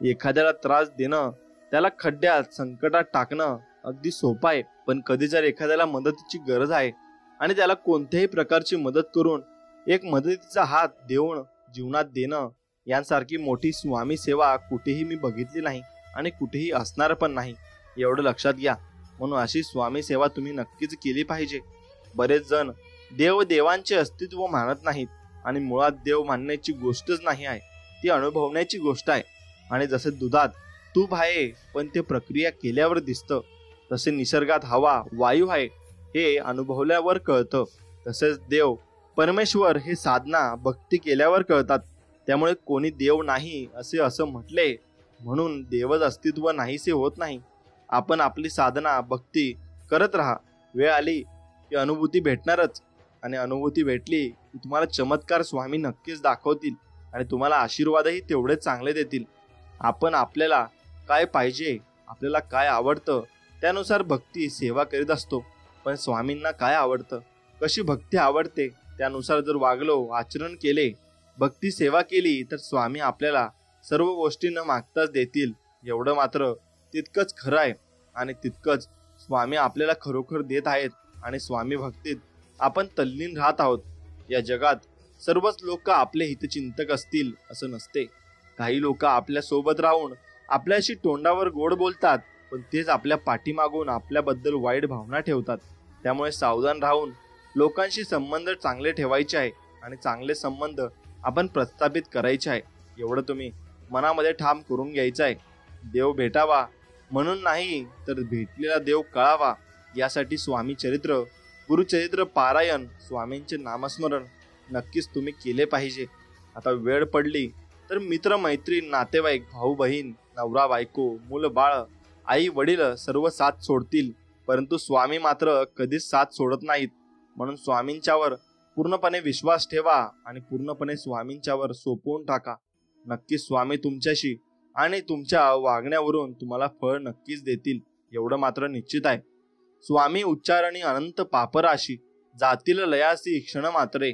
एखाद्याला त्रास देणं, त्याला खड्ड्यात संकटात टाकणं अगदी सोपं आहे, पण कधी जर एखाद्याला मदतीची गरज आहे आणि त्याला कोणत्याही प्रकारची मदत करून एक मदतीचा हात देऊन जीवनात देणं यांसारखी मोठी स्वामी सेवा कुठेही मी बघितली नाही आणि कुठेही असणार पण नाही. एवढं लक्षात घ्या. म्हणून अशी स्वामी सेवा तुम्ही नक्कीच केली पाहिजे. बरेच जण देवांचे अस्तित्व मानत नाहीत आणि मुळात देव मानण्याची गोष्टच नाही आहे, ती अनुभवण्याची गोष्ट आहे. आणि जसे दुधात तूप आहे पण ते प्रक्रिया केल्यावर दिसतं, तसे निसर्गात हवा, वायू आहे हे अनुभवल्यावर कळतं. तसेच देव, परमेश्वर हे साधना, भक्ती केल्यावर कळतात. त्यामुळे कोणी देव नाही असं म्हटले म्हणून देवच अस्तित्व नाहीसे होत नाही. आपण आपली साधना, भक्ती करत राहा. वेळ आली की अनुभूती भेटणारच आणि अनुभूती भेटली की तुम्हाला चमत्कार स्वामी नक्कीच दाखवतील आणि तुम्हाला आशीर्वादही तेवढेच चांगले देतील. आपण आपल्याला काय पाहिजे, आपल्याला काय आवडतं त्यानुसार भक्ती सेवा करीत असतो, पण स्वामींना काय आवडतं, कशी भक्ती आवडते त्यानुसार जर वागलो, आचरण केले, भक्ती सेवा केली तर स्वामी आपल्याला सर्व गोष्टी न मागताच देतील. एवढं मात्र तितकंच खरं आहे आणि तितकंच स्वामी आपल्याला खरोखर देत आहेत आणि स्वामी भक्तीत आपण तल्लीन राहत आहोत. या जगात सर्वच लोक आपले हितचिंतक असतील असं नसते. काही लोक आपल्या सोबत राहून आपल्याशी तोंडावर गोड बोलतात, पण तेच आपल्या पाठीमागून आपल्याबद्दल वाईट भावना ठेवतात. त्यामुळे सावधान राहून लोकांशी संबंध चांगले ठेवायचे आहे आणि चांगले संबंध आपण प्रस्थापित करायचे आहे. एवढं तुम्ही मनामध्ये ठाम करून घ्यायचं आहे. देव भेटावा म्हणून नाही तर भेटलेला देव कळावा यासाठी स्वामी चरित्र, गुरुचरित्र पारायण, स्वामींचे नामस्मरण नक्कीच तुम्ही केले पाहिजे. आता वेळ पडली तर मित्र, मैत्रीण, नातेवाईक, भाऊ बहीण, नवरा बायको, मुलं बाळ, आई वडील सर्व साथ सोडतील, परंतु स्वामी मात्र कधीच साथ सोडत नाहीत. म्हणून स्वामींच्यावर पूर्णपणे विश्वास ठेवा आणि पूर्णपणे स्वामींच्यावर सोपवून टाका. नक्कीच स्वामी तुमच्याशी आणि तुमच्या वागण्यावरून तुम्हाला फळ नक्कीच देतील, एवढं मात्र निश्चित आहे. स्वामी उच्चारणी अनंत पापराशी, जातील लयासी क्षण मात्रे,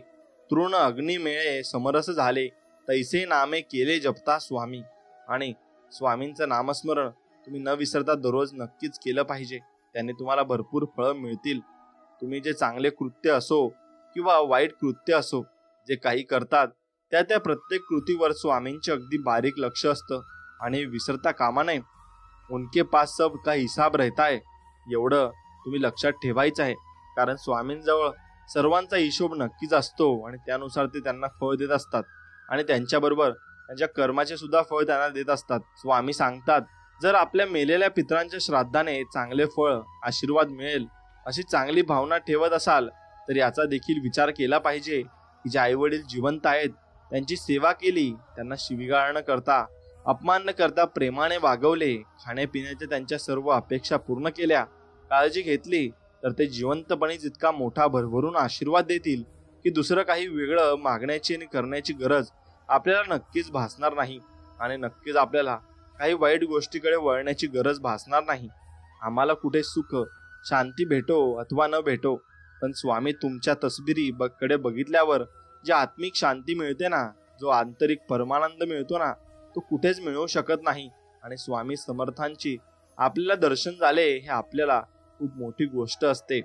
तृण अग्नी मेळे समरस झाले, तैसे नामे केले जपता स्वामी. आणि स्वामींचं नामस्मरण तुम्ही न विसरता दररोज नक्कीच केलं पाहिजे. त्याने तुम्हाला भरपूर फळं मिळतील. तुम्ही जे चांगले कृत्य असो किंवा वाईट कृत्य असो, जे काही करतात त्या प्रत्येक कृतीवर स्वामींचे अगदी बारीक लक्ष असतं आणि विसरता कामा नये. उनके पास सब का हिसाब रहता है, एवढं तुम्ही लक्षात ठेवायचं आहे. कारण स्वामींजवळ सर्वांचा हिशोब नक्कीच असतो आणि त्यानुसार ते त्यांना फळ देत असतात आणि त्यांच्याबरोबर त्यांच्या कर्माचे सुद्धा फळ त्यांना देत असतात. स्वामी सांगतात, जर आपल्या मेलेल्या पितरांच्या श्राद्धाने चांगले फळ, आशीर्वाद मिळेल अशी चांगली भावना ठेवत असाल तर याचा देखील विचार केला पाहिजे की जे आईवडील जिवंत आहेत त्यांची सेवा केली, त्यांना शिवीगाळ न करता, अपमान न करता प्रेमाने वागवले, खाण्यापिण्याच्या त्यांच्या सर्व अपेक्षा पूर्ण केल्या, काळजी घेतली तर ते जिवंतपणे जितका मोठा भरभरून आशीर्वाद देतील की दुसरं काही वेगळं मागण्याची आणि करण्याची गरज आपल्याला नक्कीच भासणार नाही आणि नक्कीच आपल्याला काही वाईट गोष्टीकडे वळण्याची गरज भासणार नाही. आम्हाला कुठे सुख शांती भेटो अथवा न भेटो, पण स्वामी तुमच्या तस्बिरी कडे बघितल्यावर जी आत्मिक शांती मिळते ना, जो आंतरिक परमानंद मिळतो ना, तो कुठेच मिळू शकत नाही. आणि स्वामी समर्थांची आपल्याला दर्शन झाले हे आपल्याला खूप मोठी गोष्ट असते.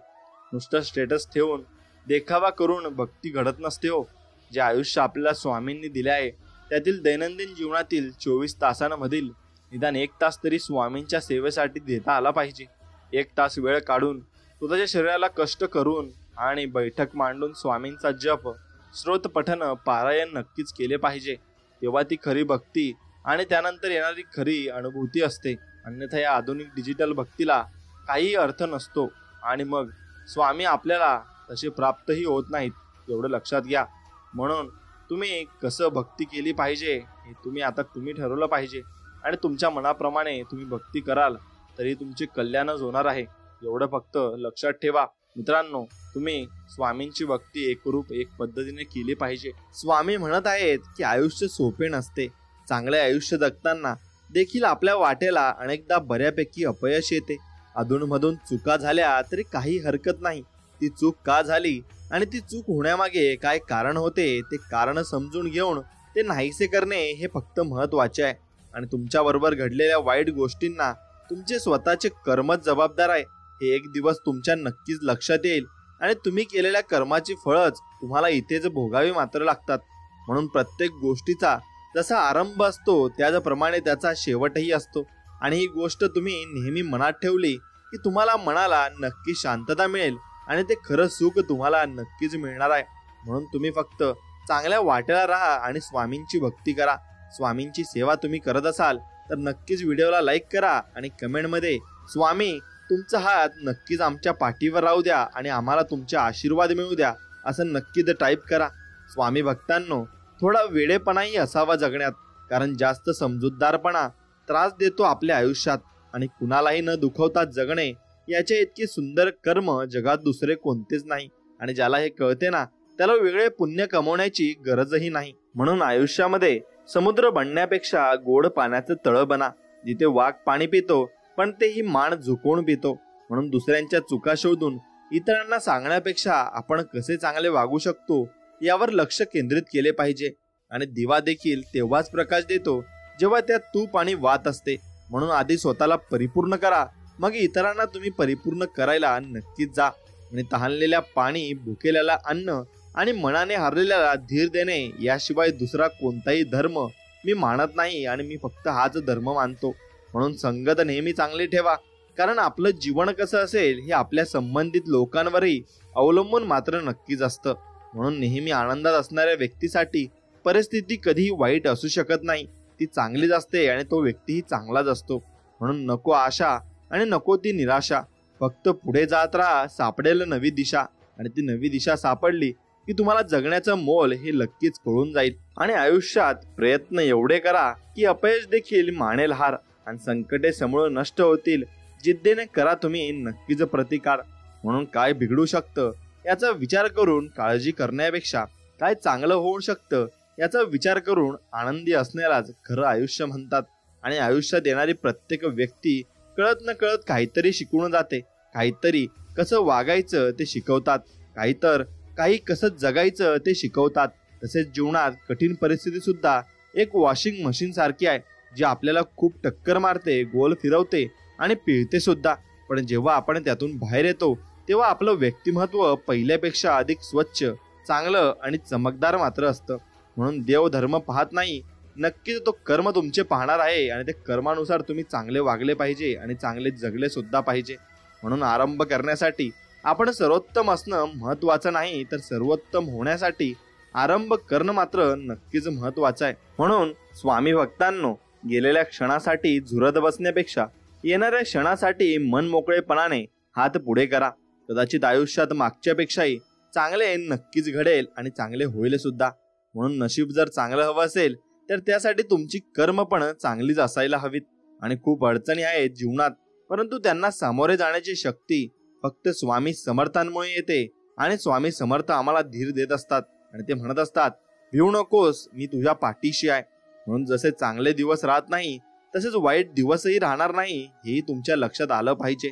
नुसतं स्टेटस ठेवून देखावा करून भक्ती घडत नसते हो. जे आयुष्य आपल्याला स्वामींनी दिले आहे त्यातील दैनंदिन जीवनातील 24 तासांमधील निदान 1 तास तरी स्वामींच्या सेवेसाठी देता आला पाहिजे. 1 तास वेळ काढून स्वतःच्या शरीराला कष्ट करून आणि बैठक मांडून स्वामींचा जप, स्रोत पठन, पारायण नक्कीच केले पाहिजे. तेव्हा ती खरी भक्ती आणि त्यानंतर येणारी खरी अनुभूती असते. अन्यथा या आधुनिक डिजिटल भक्तीला काही अर्थ नसतो आणि मग स्वामी आपल्याला तसे प्राप्तही होत नाहीत, एवढं लक्षात घ्या. म्हणून तुम्ही कसं भक्ती केली पाहिजे हे तुम्ही ठरवलं पाहिजे आणि तुमच्या मनाप्रमाणे तुम्ही भक्ती कराल तरी तुमचे कल्याणच होणार आहे, एवढं फक्त लक्षात ठेवा. मित्रांनो, तुम्ही स्वामींची भक्ती एकरूप एक पद्धतीने केली पाहिजे. स्वामी म्हणत आहेत की आयुष्य सोपे नसते. चांगले आयुष्य जगताना देखील आपल्या वाटेला अनेकदा बऱ्यापैकी अपयश येते. अधूनमधून चुका झाल्या तरी काही हरकत नाही. ती चूक का झाली आणि ती चूक होण्यामागे काय कारण होते ते कारण समजून घेऊन ते नाहीसे करणे हे फक्त महत्वाचे आहे. आणि तुमच्या बरोबर घडलेल्या वाईट गोष्टींना तुमचे स्वतःचे कर्मच जबाबदार आहे हे एक दिवस तुमच्या नक्कीच लक्षात येईल आणि तुम्ही केलेल्या कर्माची फळच तुम्हाला इथेच भोगावी मात्र लागतात. म्हणून प्रत्येक गोष्टीचा जसा आरंभ असतो त्याचप्रमाणे त्याचा शेवटही असतो. आणि ही गोष्ट तुम्ही नेहमी मनात ठेवली की तुम्हाला मनाला नक्की शांतता मिळेल आणि ते खरं सुख तुम्हाला नक्कीच मिळणार आहे. म्हणून तुम्ही फक्त चांगल्या वाटेला राहा आणि स्वामींची भक्ती करा. स्वामींची सेवा तुम्ही करत असाल तर नक्कीच व्हिडिओला लाईक करा आणि कमेंटमध्ये स्वामी तुमचा हात नक्कीच आमच्या पाठीवर राहू द्या आणि आम्हाला तुमचे आशीर्वाद मिळू द्या असं नक्कीच टाईप करा. स्वामी भक्तांनो, थोडा वेडेपणाही असावा जगण्यात, कारण जास्त समजूतदारपणा त्रास देतो आपल्या आयुष्यात. आणि कुणालाही न दुखवता जगणे याचे इतके सुंदर कर्म जगात दुसरे कोणतेच नाही. आणि ज्याला हे कळते ना त्याला वेगळे पुण्य कमवण्याची गरजही नाही. म्हणून आयुष्यामध्ये समुद्र बनण्यापेक्षा गोड पाण्याचं तळ बना, जिथे वाघ पाणी पितो पण तेही मान झुकवून पितो. म्हणून दुसऱ्यांच्या चुका शोधून इतरांना सांगण्यापेक्षा आपण कसे चांगले वागू शकतो यावर लक्ष केंद्रित केले पाहिजे. आणि दिवा देखील तेव्हाच प्रकाश देतो जेव्हा त्यात तूप आणि वात असते. म्हणून आधी स्वतःला परिपूर्ण करा, मग इतरांना तुम्ही परिपूर्ण करायला नक्कीच जा. आणि तहानलेल्या पाणी, भुकेल्याला अन्न आणि मनाने हारलेल्याला धीर देणे याशिवाय दुसरा कोणताही धर्म मी मानत नाही आणि मी फक्त हाच धर्म मानतो. म्हणून संगत नेहमी चांगली ठेवा, कारण आपलं जीवन कसं असेल हे आपल्या संबंधित लोकांवरही अवलंबून मात्र नक्कीच असतं. म्हणून नेहमी आनंदात असणाऱ्या व्यक्तीसाठी परिस्थिती कधीही वाईट असू शकत नाही, ती चांगलीच असते आणि तो व्यक्तीही चांगलाच असतो. म्हणून नको आशा आणि नको ती निराशा, फक्त पुढे जात राहा, सापडेल नवी दिशा. आणि ती नवी दिशा सापडली की तुम्हाला जगण्याचं मोल हे नक्कीच कळून जाईल. आणि आयुष्यात प्रयत्न एवढे करा की अपयश देखील मानेल हार आणि संकटे समूळ नष्ट होतील. जिद्दीने करा तुम्ही नक्कीच प्रतिकार. म्हणून काय बिघडू शकतं याचा विचार करून काळजी करण्यापेक्षा काय चांगलं होऊ शकतं याचा विचार करून आनंदी असण्यालाच खरं आयुष्य म्हणतात. आणि आयुष्यात येणारी प्रत्येक व्यक्ती कळत न कळत काहीतरी शिकवून जाते. काहीतरी कसं वागायचं ते शिकवतात, काही कसं जगायचं ते शिकवतात. तसेच जीवनात कठीण परिस्थिती सुद्धा एक वॉशिंग मशीन सारखी आहे, जी आपल्याला खूप टक्कर मारते, गोल फिरवते आणि पिळते सुद्धा. पण जेव्हा आपण त्यातून बाहेर येतो तेव्हा आपलं व्यक्तिमत्व पहिल्यापेक्षा अधिक स्वच्छ, चांगलं आणि चमकदार मात्र असतं. म्हणून देव धर्म पाहत नाही, नक्कीच तो कर्म तुमचे पाहणार आहे आणि ते कर्मानुसार तुम्ही चांगले वागले पाहिजे आणि चांगले जगले सुद्धा पाहिजे. म्हणून आरंभ करण्यासाठी आपण सर्वोत्तम असणं महत्वाचं नाही, तर सर्वोत्तम होण्यासाठी आरंभ करणं मात्र नक्कीच महत्वाचं आहे. म्हणून स्वामी भक्तांनो, गेलेल्या क्षणासाठी झुरत बसण्यापेक्षा येणाऱ्या क्षणासाठी मन मोकळेपणाने हात पुढे करा. कदाचित आयुष्यात मागच्यापेक्षाही चांगले नक्कीच घडेल आणि चांगले होईल सुद्धा. म्हणून नशीब जर चांगलं हवं असेल तर त्यासाठी तुमची कर्म पण चांगलीच असायला हवीत. आणि खूप अडचणी आहेत जीवनात, परंतु त्यांना सामोरे जाण्याची शक्ती फक्त स्वामी समर्थांमुळे येते. आणि स्वामी समर्थ आम्हाला धीर देत असतात आणि ते म्हणत असतात, भिवू नकोस, मी तुझ्या पाठीशी आहे. म्हणून जसे चांगले दिवस राहत नाही तसेच वाईट दिवसही राहणार नाही हेही तुमच्या लक्षात आलं पाहिजे.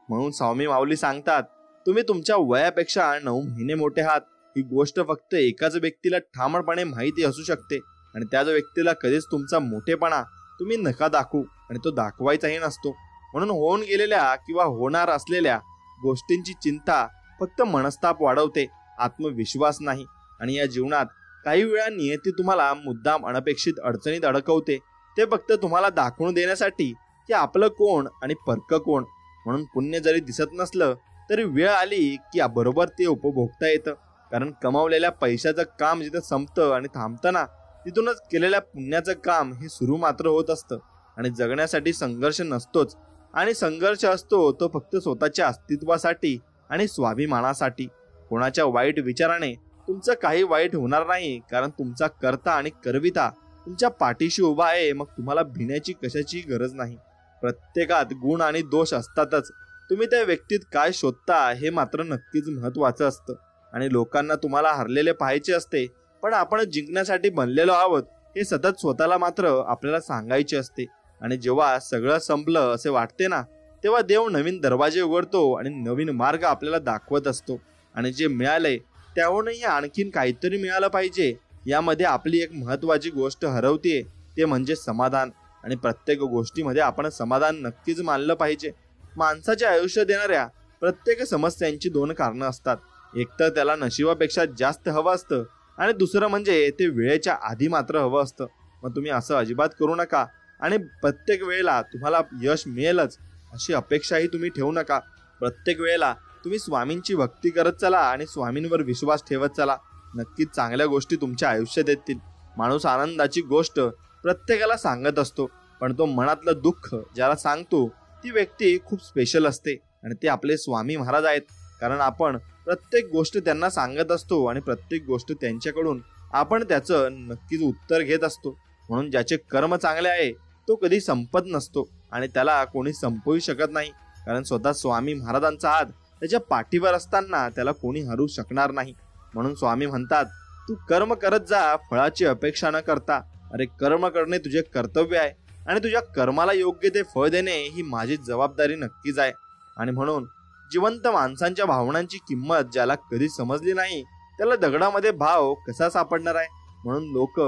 म्हणून स्वामी माऊली सांगतात, तुम्ही तुमच्या वयापेक्षा 9 महिने मोठे आहात. ही गोष्ट फक्त एकाच व्यक्तीला ठामपणे माहिती असू शकते आणि त्याच व्यक्तीला कधीच तुमचा मोठेपणा तुम्ही नका दाखवू आणि तो दाखवायचाही नसतो. म्हणून होऊन गेलेल्या किंवा होणार असलेल्या गोष्टींची चिंता फक्त मनस्ताप वाढवते, आत्मविश्वास नाही. आणि या जीवनात काही वेळा नियती तुम्हाला मुद्दाम अनपेक्षित अडचणीत अडकवते, ते फक्त तुम्हाला दाखवून देण्यासाठी की आपलं कोण आणि परक कोण. म्हणून पुण्य जरी दिसत नसलं तरी वेळ आली की बरोबर ते उपभोगता येतं. कारण कमावलेल्या पैशाचं काम जिथं संपतं आणि थांबतं ना, तिथूनच केलेल्या पुण्याचं काम हे सुरू मात्र होत असतं. आणि जगण्यासाठी संघर्ष नसतोच, आणि संघर्ष असतो तो फक्त स्वतःच्या अस्तित्वासाठी आणि स्वाभिमानासाठी. कोणाच्या वाईट विचाराने तुमचं काही वाईट होणार नाही, कारण तुमचा कर्ता आणि करविता तुमच्या पाठीशी उभा आहे. मग तुम्हाला भिण्याची कशाची गरज नाही. प्रत्येकात गुण आणि दोष असतातच. तुम्ही त्या व्यक्तीत काय शोधता हे मात्र नक्कीच महत्वाचं असतं. आणि लोकांना तुम्हाला हरलेले पाहायचे असते, पण आपण जिंकण्यासाठी बनलेलो आहोत हे सतत स्वतःला मात्र आपल्याला सांगायचे असते. आणि जेव्हा सगळं संपलं असे वाटते ना, तेव्हा देव नवीन दरवाजे उघडतो आणि नवीन मार्ग आपल्याला दाखवत असतो. आणि जे मिळालंय त्याहूनही आणखीन काहीतरी मिळालं पाहिजे, यामध्ये आपली एक महत्वाची गोष्ट हरवते, ते म्हणजे समाधान. आणि प्रत्येक गोष्टीमध्ये आपण समाधान नक्कीच मानलं पाहिजे. माणसाचे आयुष्य देणाऱ्या प्रत्येक समस्यांची 2 कारणं असतात. एक तर त्याला नशिबापेक्षा जास्त हवं असतं, आणि दुसरं म्हणजे ते वेळेच्या आधी मात्र हवं असतं. मग तुम्ही असं अजिबात करू नका आणि प्रत्येक वेळेला तुम्हाला यश मिळेलच अशी अपेक्षाही तुम्ही ठेवू नका. प्रत्येक वेळेला तुम्ही स्वामींची भक्ती करत चला आणि स्वामींवर विश्वास ठेवत चला. नक्कीच चांगल्या गोष्टी तुमच्या आयुष्यात येतील. माणूस आनंदाची गोष्ट प्रत्येकाला सांगत असतो, पण तो मनातलं दुःख ज्याला सांगतो ती व्यक्ती खूप स्पेशल असते, आणि ते आपले स्वामी महाराज आहेत. कारण आपण प्रत्येक गोष्ट त्यांना सांगत असतो आणि प्रत्येक गोष्ट त्यांच्याकडून आपण त्याचं नक्कीच उत्तर घेत असतो. म्हणून ज्याचे कर्म चांगले आहे तो कधी संपत नसतो आणि त्याला कोणी संपवू शकत नाही. कारण स्वतः स्वामी महाराजांचा हात त्याच्या पाठीवर असताना त्याला कोणी हरू शकणार नाही. म्हणून स्वामी म्हणतात, तू कर्म करत जा, फळाची अपेक्षा न करता. अरे कर्म करणे तुझे कर्तव्य आहे आणि तुझ्या कर्माला योग्य ते फळ देणे ही माझी जबाबदारी नक्कीच आहे. आणि म्हणून जिवंत माणसांच्या भावनांची किंमत ज्याला कधी समजली नाही त्याला दगडामध्ये भाव कसा सापडणार आहे. म्हणून लोक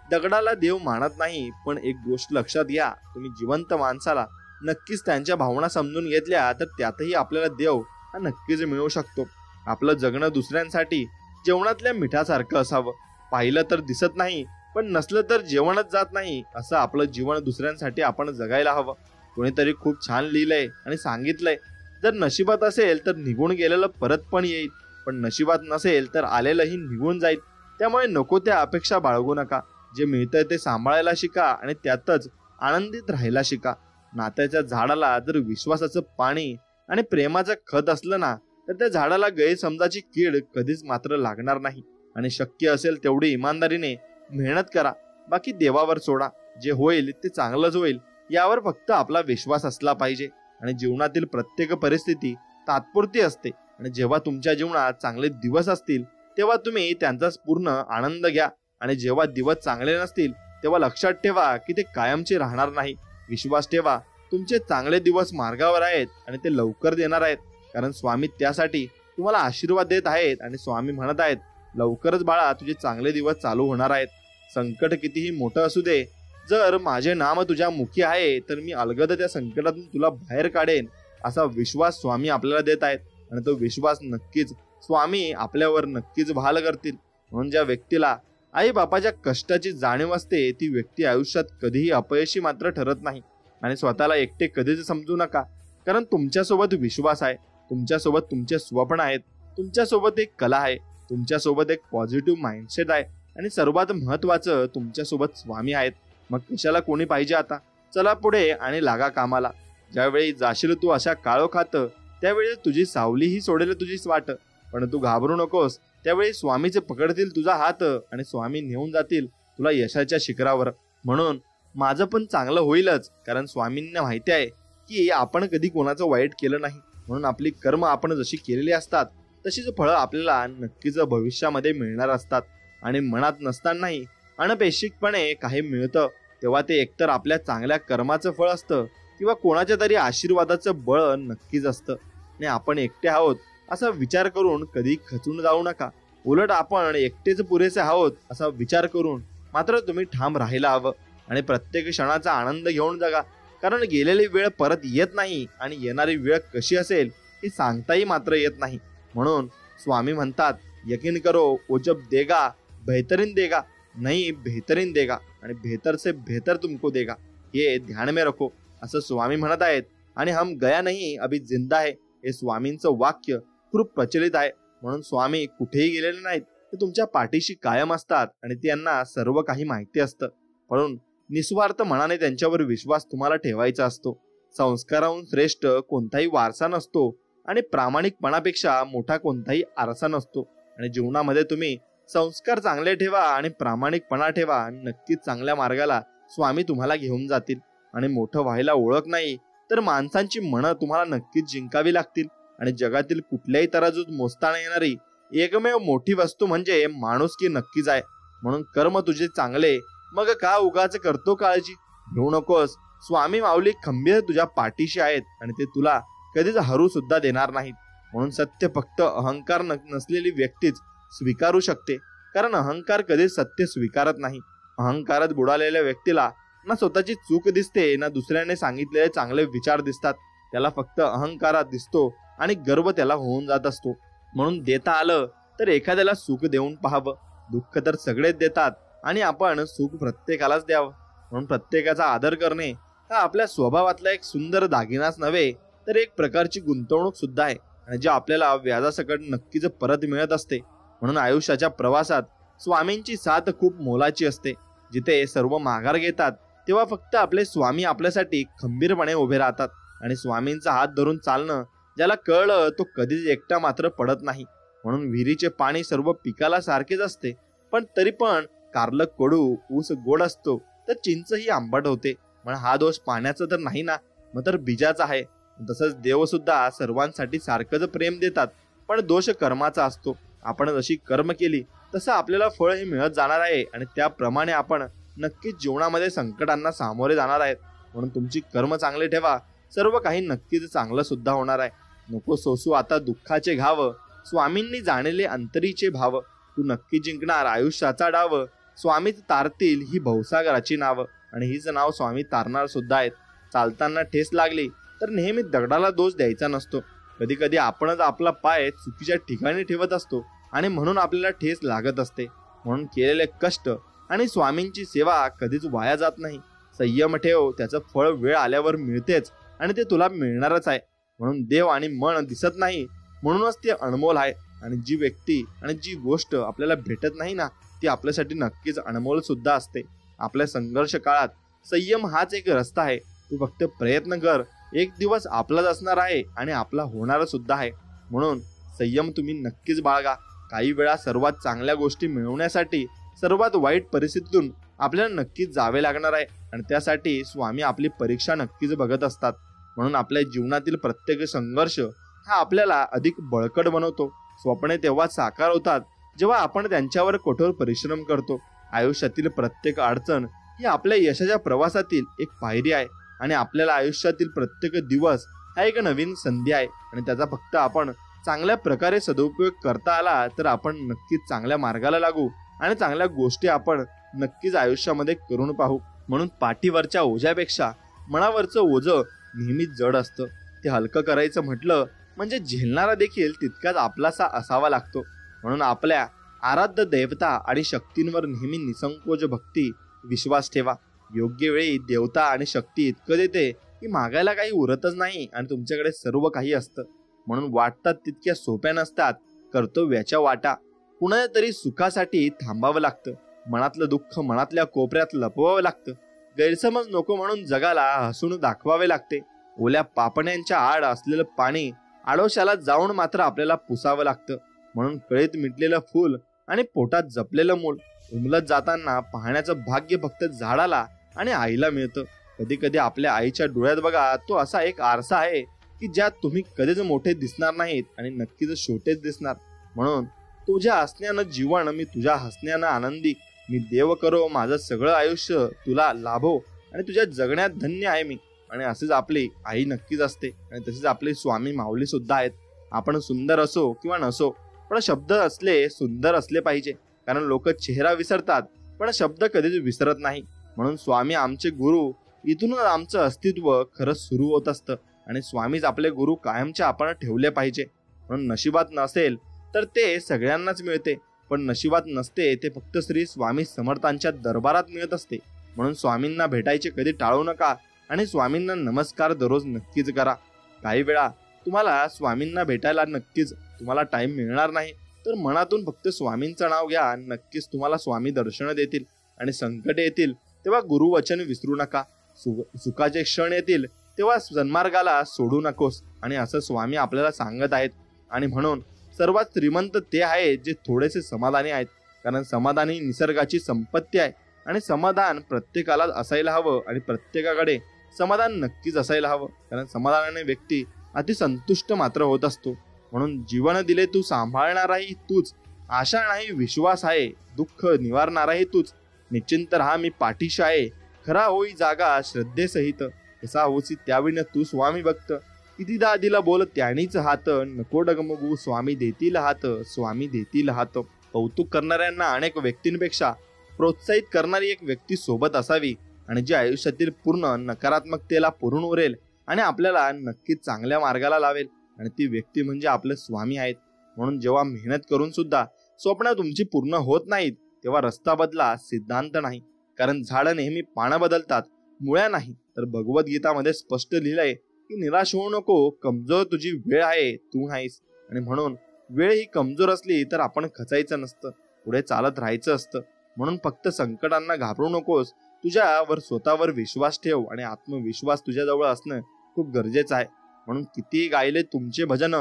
दगडाला देव मानत नाही, पण एक गोष्ट लक्षात घ्या, तुम्ही जिवंत माणसाला नक्कीच त्यांच्या भावना समजून घेतल्या तर त्यातही आपल्याला देव हा नक्कीच मिळू शकतो. आपलं जगणं दुसऱ्यांसाठी जेवणातल्या मिठासारखं असावं. पाहिलं तर दिसत नाही, पण नसलं तर जेवणच जात नाही, असं आपलं जीवन दुसऱ्यांसाठी आपण जगायला हवं. कोणीतरी खूप छान लिहिलंय आणि सांगितलंय, जर नशिबात असेल तर निघून गेलेलं परत पण येईल, पण नशिबात नसेल तर आलेलंही निघून जाईल. त्यामुळे नको त्या अपेक्षा बाळगू नका. जे मिळतंय ते सांभाळायला शिका आणि त्यातच आनंदित राहायला शिका. नात्याच्या झाडाला जर विश्वासाचं पाणी आणि प्रेमाचं खत असलं ना, तर त्या झाडाला गैरसमजाची कीड कधीच मात्र लागणार नाही. आणि शक्य असेल तेवढी इमानदारीने मेहनत करा, बाकी देवावर सोडा. जे होईल ते चांगलंच होईल यावर फक्त आपला विश्वास असला पाहिजे. आणि जीवनातील प्रत्येक परिस्थिती तात्पुरती असते, आणि जेव्हा तुमच्या जीवनात चांगले दिवस असतील तेव्हा तुम्ही त्यांचा पूर्ण आनंद घ्या, आणि जेव्हा दिवस चांगले नसतील तेव्हा लक्षात ठेवा की ते कायमचे राहणार नाही. विश्वास ठेवा, तुमचे चांगले दिवस मार्गावर आहेत आणि ते लवकर देणार आहेत. कारण स्वामी त्यासाठी तुम्हाला आशीर्वाद देत आहेत आणि स्वामी म्हणत आहेत, लवकरच बाळा तुझे चांगले दिवस चालू होणार आहेत. संकट कितीही मोठं असू दे, जर माझे नाम तुझ्या मुखी आहे तर मी अलगद त्या संकटातून तुला बाहेर काढेन, असा विश्वास स्वामी आपल्याला देत आहेत. आणि तो विश्वास नक्कीच स्वामी आपल्यावर नक्कीच भाल करतील. म्हणून ज्या व्यक्तीला आई बापाच्या कष्टाची जाणीव असते ती व्यक्ती आयुष्यात कधीही अपयशी मात्र ठरत नाही. आणि स्वतःला एकटे कधीच समजू नका, कारण तुमच्यासोबत विश्वास आहे, तुमच्यासोबत तुमचे स्वप्न आहेत, तुमच्यासोबत एक कला आहे, तुमच्यासोबत एक पॉझिटिव्ह माइंडसेट आहे, आणि सर्वात महत्वाचं तुमच्यासोबत स्वामी आहेत. मग कशाला कोणी पाहिजे आता. चला पुढे आणि लागा कामाला. ज्यावेळी जाशील तू अशा काळोखात, त्यावेळी तुझी सावलीही सोडेल तुझीच वाट. पण तू घाबरू नकोस, त्यावेळी स्वामीचे पकडतील तुझा हात आणि स्वामी नेऊन जातील तुला यशाच्या शिखरावर. म्हणून माझं पण चांगलं होईलच, कारण स्वामींना माहिती आहे की आपण कधी कोणाचं वाईट केलं नाही. म्हणून आपली कर्म आपण जशी केलेली असतात तशीच फळं आपल्याला नक्कीच भविष्यामध्ये मिळणार असतात. आणि मनात नसतानाही अनपेक्षितपणे काही मिळतं तेव्हा ते एकतर आपल्या चांगल्या कर्माचं फळ असतं किंवा कोणाच्या तरी आशीर्वादाचं बळ नक्कीच असतं. आणि आपण एकटे आहोत असा विचार करून कधी खचून जाऊ नका. उलट आपण एकटेच पुरेसे आहोत असा विचार करून मात्र तुम्ही ठाम राहायला हवं आणि प्रत्येक क्षणाचा आनंद घेऊन जगा. कारण गेलेली वेळ परत येत नाही आणि येणारी वेळ कशी असेल हे सांगताही मात्र येत नाही. म्हणून स्वामी म्हणतात, यकीन करो वो जब देगा बेहतरीन देगा, नहीं बेहतरीन देगा आणि बेहतर से बेहतर तुमको देगा, ये ध्यान में रखो असं स्वामी म्हणत आहेत. आणि हम गया नहीं अभी जिंदा है हे स्वामींचं वाक्य खूप प्रचलित आहे. म्हणून स्वामी कुठेही गेलेले नाहीत, ते तुमच्या पाठीशी कायम असतात आणि त्यांना सर्व काही माहिती असतं. म्हणून निस्वार्थ मनाने त्यांच्यावर विश्वास तुम्हाला ठेवायचा असतो. संस्काराहून श्रेष्ठ कोणताही वारसा नसतो आणि प्रामाणिकपणापेक्षा मोठा कोणताही आरसा नसतो. आणि जीवनामध्ये तुम्ही संस्कार चांगले ठेवा आणि प्रामाणिकपणा ठेवा, नक्कीच चांगल्या मार्गाला स्वामी तुम्हाला घेऊन जातील. आणि मोठं व्हायला ओळख नाही तर माणसांची मनं तुम्हाला नक्कीच जिंकावी लागतील. आणि जगातील कुठल्याही तराजूत मोजता येणारी एकमेव मोठी वस्तू म्हणजे माणुसकी नक्कीच आहे. म्हणून कर्म तुझे चांगले, मग का उगाच करतो काळजी. घेऊ नकोस, स्वामी माऊली खंबीर तुझ्या पाठीशी आहेत आणि ते तुला कधीच हरू सुद्धा देणार नाहीत. म्हणून सत्य फक्त अहंकार नसलेली व्यक्तीच स्वीकारू शकते, कारण अहंकार कधीच सत्य स्वीकारत नाही. अहंकारात बुडालेल्या व्यक्तीला ना स्वतःची चूक दिसते ना दुसऱ्याने सांगितलेले चांगले विचार दिसतात. त्याला फक्त अहंकारात दिसतो आणि गर्व त्याला होऊन जात असतो. म्हणून देता आलं तर एखाद्याला सुख देऊन पाहावं. दुःख तर सगळेच देतात आणि आपण सुख प्रत्येकालाच द्यावं. म्हणून प्रत्येकाचा आदर करणे हा आपल्या स्वभावातला एक सुंदर दागिनाच नव्हे तर एक प्रकारची गुंतवणूक सुद्धा आहे आणि जे आपल्याला व्याजासकट नक्कीच परत मिळत असते. म्हणून आयुष्याच्या प्रवासात स्वामींची साथ खूप मोलाची असते. जिथे सर्व माघार घेतात तेव्हा फक्त आपले स्वामी आपल्यासाठी खंबीरपणे उभे राहतात. आणि स्वामींचा हात धरून चालणं ज्याला कळलं तो कधीच एकटा मात्र पडत नाही. म्हणून विहिरीचे पाणी सर्व पिकाला सारखेच असते, पण तरी पण कारलं कडू, ऊस गोड असतो तर चिंच ही आंबट होते. पण हा दोष पाण्याचा तर नाही ना, मग तर बीजाचा आहे. तसंच देव सुद्धा सर्वांसाठी सारखंच प्रेम देतात, पण दोष कर्माचा असतो. आपण जशी कर्म केली तसं आपल्याला फळ हे मिळत जाणार आहे आणि त्याप्रमाणे आपण नक्कीच जीवनामध्ये संकटांना सामोरे जाणार आहेत. म्हणून तुमची कर्म चांगले ठेवा, सर्व काही नक्कीच चांगलं सुद्धा होणार आहे. नको सोसू आता दुःखाचे घाव, स्वामींनी जाणले अंतरीचे भाव. तू नक्की जिंकणार आयुष्याचा डाव, स्वामीच तारतील ही भवसागराची नाव. आणि हीच नाव स्वामी तारणार सुद्धा आहेत. चालताना ठेस लागली तर नेहमी दगडाला दोष द्यायचा नसतो. कधी कधी आपणच आपला पाय चुकीच्या ठिकाणी ठेवत असतो आणि म्हणून आपल्याला ठेस लागत असते. म्हणून केलेले कष्ट आणि स्वामींची सेवा कधीच वाया जात नाही. संयम ठेव, त्याचं फळ वेळ आल्यावर मिळतेच आणि ते तुला मिळणारच आहे. म्हणून देव आणि मन दिसत नाही म्हणूनच ते अनमोल आहे. आणि जी व्यक्ती आणि जी गोष्ट आपल्याला भेटत नाही ना, ती आपल्यासाठी नक्कीच अनमोल सुद्धा असते. आपल्या संघर्ष काळात संयम हाच एक रस्ता आहे. तू फक्त प्रयत्न कर, एक दिवस आपलाच असणार आहे आणि आपला होणार सुद्धा आहे. म्हणून संयम तुम्ही नक्कीच बाळगा. काही वेळा सर्वात चांगल्या गोष्टी मिळवण्यासाठी सर्वात वाईट परिस्थितीतून आपल्याला नक्कीच जावे लागणार आहे आणि त्यासाठी स्वामी आपली परीक्षा नक्कीच बघत असतात. म्हणून आपल्या जीवनातील प्रत्येक संघर्ष हा आपल्याला अधिक बळकट बनवतो. स्वप्ने तेव्हा साकार होतात जेव्हा आपण त्यांच्यावर कठोर परिश्रम करतो. आयुष्यातील प्रत्येक अडचण ही आपल्या यशाच्या प्रवासातील एक पायरी आहे आणि आपल्याला आयुष्यातील प्रत्येक दिवस हा एक नवीन संधी आहे. आणि त्याचा फक्त आपण चांगल्या प्रकारे सदुपयोग करता आला तर आपण नक्कीच चांगल्या मार्गाला लागू आणि चांगल्या गोष्टी आपण नक्कीच आयुष्यामध्ये करून पाहू. म्हणून पाठीवरच्या ओझ्यापेक्षा मनावरचं ओझं नेहमीच जड असतं. ते हलकं करायचं म्हटलं म्हणजे झेलणारा देखील तितकाच आपलासा असावा लागतो. म्हणून आपल्या आराध्य देवता आणि शक्तींवर नेहमी निसंकोच भक्ती विश्वास ठेवा. योग्य वेळी देवता आणि शक्ती इतकं देते की मागायला काही उरतच नाही आणि तुमच्याकडे सर्व काही असतं. म्हणून वाटतात तितक्या सोप्या नसतात कर्तव्याच्या वाटा. कुणाच्या तरी सुखासाठी थांबावं लागतं. मनातलं दुःख मनातल्या कोपऱ्यात लपवावं लागतं. गैरसमज नको म्हणून जगाला हसून दाखवावे लागते. ओल्या पापण्यांच्या आड असलेलं पाणी आडोशाला जाऊन मात्र आपल्याला पुसावं लागतं. म्हणून कळीत मिटलेलं फूल आणि पोटात जपलेलं मूल उमलत जाताना पाहण्याचं भाग्य फक्त झाडाला आणि आईला मिळतं. कधी कधी आपल्या आईच्या डोळ्यात बघा, तो असा एक आरसा आहे की ज्यात तुम्ही कधीच मोठे दिसणार नाहीत आणि नक्कीच छोटेच दिसणार. म्हणून तुझ्या हसण्यानं जीवन, मी तुझ्या हसण्यानं आनंदी, मी देव करो माझं सगळं आयुष्य तुला लाभो आणि तुझ्या जगण्यात धन्य आहे मी. आणि असेच आपली आई नक्कीच असते आणि तसेच आपले स्वामी माऊली सुद्धा आहेत. आपण सुंदर असो किंवा नसो, पण शब्द असले सुंदर असले पाहिजे. कारण लोक चेहरा विसरतात पण शब्द कधीच विसरत नाही. म्हणून स्वामी आमचे गुरु, इथूनच आमचं अस्तित्व खरंच सुरू होत असतं. आणि स्वामीच आपले गुरु कायमचे आपण ठेवले पाहिजे. म्हणून नशिबात नसेल तर ते सगळ्यांनाच मिळते, पण नशिबात नसते ते फक्त श्री स्वामी समर्थांच्या दरबारात मिळत असते. म्हणून स्वामींना भेटायचे कधी टाळू नका आणि स्वामींना नमस्कार दररोज नक्कीच करा. काही वेळा तुम्हाला स्वामींना भेटायला नक्कीच तुम्हाला टाइम मिळणार नाही, तर मनातून फक्त स्वामींचं नाव घ्या. नक्कीच तुम्हाला स्वामी दर्शन देतील. आणि संकट येतील तेव्हा गुरुवचन विसरू नका. सुखाचे क्षण येतील तेव्हा सन्मार्गाला सोडू नकोस. आणि असं स्वामी आपल्याला सांगत आहेत. आणि म्हणून सर्वात श्रीमंत ते आहेत जे थोडेसे समाधानी आहेत. कारण समाधान ही निसर्गाची संपत्ती आहे आणि समाधान प्रत्येकाला असायला हवं आणि प्रत्येकाकडे समाधान नक्कीच असायला हवं. कारण समाधानाने व्यक्ती अतिसंतुष्ट मात्र होत असतो. म्हणून जीवन दिले तू सांभाळणाराही तूच, आशा नाही विश्वास आहे, दुःख निवारणाराही तूच, निश्चिंत राहा मी पाठीशी आहे, खरा होई जागा श्रद्धेसहित, कसा होसी त्याविण तू स्वामी भक्त, कितीदा दिला बोल त्यांनीच हात, नको डगमगू स्वामी देतील हात, स्वामी देतील हात. कौतुक करणाऱ्यांना अनेक व्यक्तींपेक्षा प्रोत्साहित करणारी एक व्यक्ती सोबत असावी आणि जी आयुष्यातील पूर्ण नकारात्मकतेला पुरून उरेल आणि आपल्याला नक्कीच चांगल्या मार्गाला लावेल. आणि ती व्यक्ती म्हणजे आपले स्वामी आहेत. म्हणून जेव्हा मेहनत करून सुद्धा स्वप्न तुमची पूर्ण होत नाहीत तेव्हा रस्ता बदला, सिद्धांत नाही. कारण झाडं नेहमी पानं बदलतात, मुळ्या नाही. तर भगवद्गीतामध्ये स्पष्ट लिहिलंय की निराश होऊ नको, कमजोर तुझी वेळ आहे, तू नाहीस. आणि म्हणून वेळ ही कमजोर असली तर आपण खचायचं नसतं, पुढे चालत राहायचं असतं. म्हणून फक्त संकटांना घाबरू नकोस, तुझ्यावर स्वतःवर विश्वास ठेव आणि आत्मविश्वास तुझ्याजवळ असणं खूप गरजेचं आहे. म्हणून किती गायले तुमचे भजन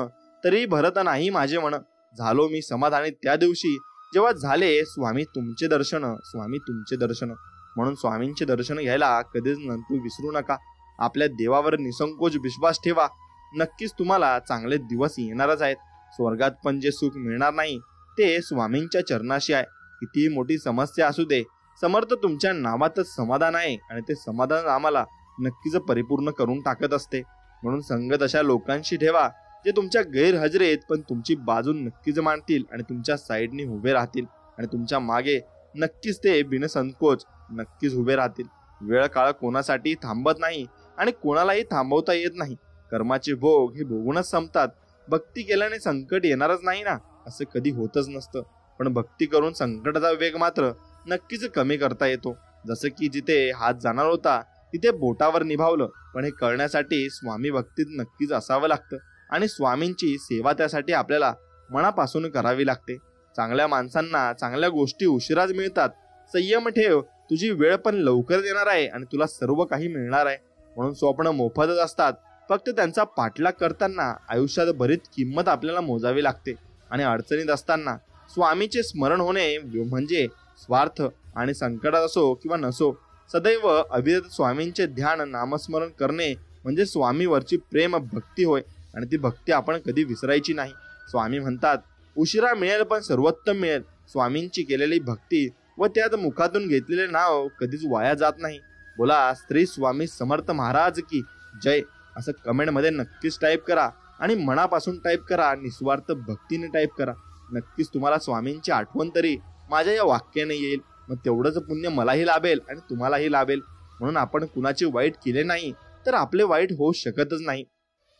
तरी भरत नाही माझे मन, झालो मी समाधानी त्या दिवशी जेव्हा झाले स्वामी तुमचे दर्शन, स्वामी तुमचे दर्शन. म्हणून स्वामींचे दर्शन घ्यायला कधीच नंतर विसरू नका. आपल्या देवावर निसंकोच विश्वास ठेवा, नक्कीच तुम्हाला चांगले दिवस येणारच आहेत. स्वर्गात पण जे सुख मिळणार नाही ते स्वामींच्या चरणाशी आहे. किती मोठी समस्या असू दे, समर्थ तुमच्या नावातच समाधान आहे आणि ते समाधान आम्हाला नक्कीच परिपूर्ण करून टाकत असते. म्हणून संगत अशा लोकांशी ठेवा जे तुमच्या गैरहजेरीत पण तुमची बाजू नक्कीच मांडतील आणि तुमच्या साईडनी उभे राहतील आणि तुमच्या मागे नक्कीच ते बिनसंकोच नक्कीच उभे राहतील. वेळ काळ कोणासाठी थांबत नाही आणि कोणालाही थांबवता येत नाही. कर्माचे भोग हे भोगूनच संपतात. भक्ती केल्याने संकट येणारच नाही ना, असं कधी होतच नसतं. पण भक्ती करून संकटाचा वेग मात्र नक्कीच कमी करता येतो. जसं की जिथे हात जाणार होता तिथे बोटावर निभावलं. पण हे कळण्यासाठी स्वामी भक्तीत नक्कीच असावं लागतं आणि स्वामींची सेवा त्यासाठी आपल्याला मनापासून करावी लागते. चांगल्या माणसांना चांगल्या गोष्टी उशिराच मिळतात. संयम ठेव, तुझी वेळ पण लवकर येणार आहे आणि तुला सर्व काही मिळणार आहे. म्हणून स्वप्न मोफतच असतात, फक्त त्यांचा पाठलाग करताना आयुष्यात बरीच किंमत आपल्याला मोजावी लागते. आणि अडचणीत असताना स्वामीचे स्मरण होणे म्हणजे स्वार्थ. आणि संकटात असो किंवा नसो, सदैव अविरत स्वामींचे ध्यान नामस्मरण करणे म्हणजे स्वामीवरची प्रेम भक्ती होय. आणि ती भक्ती आपण कधी विसरायची नाही. स्वामी म्हणतात उशिरा मिळेल पण सर्वोत्तम मिळेल. स्वामींची केलेली भक्ती व त्यात मुखातून घेतलेले नाव कधीच वाया जात नाही. बोला श्री स्वामी समर्थ महाराज की जय असं कमेंटमध्ये नक्कीच टाईप करा आणि मनापासून टाईप करा, निस्वार्थ भक्तीने टाईप करा. नक्कीच तुम्हाला स्वामींची आठवण तरी माझ्या या वाक्याने येईल. मग तेवढंच पुण्य मलाही लाभेल आणि तुम्हालाही लाभेल. म्हणून आपण कुणाचे वाईट केले नाही तर आपले वाईट होऊ शकतच नाही.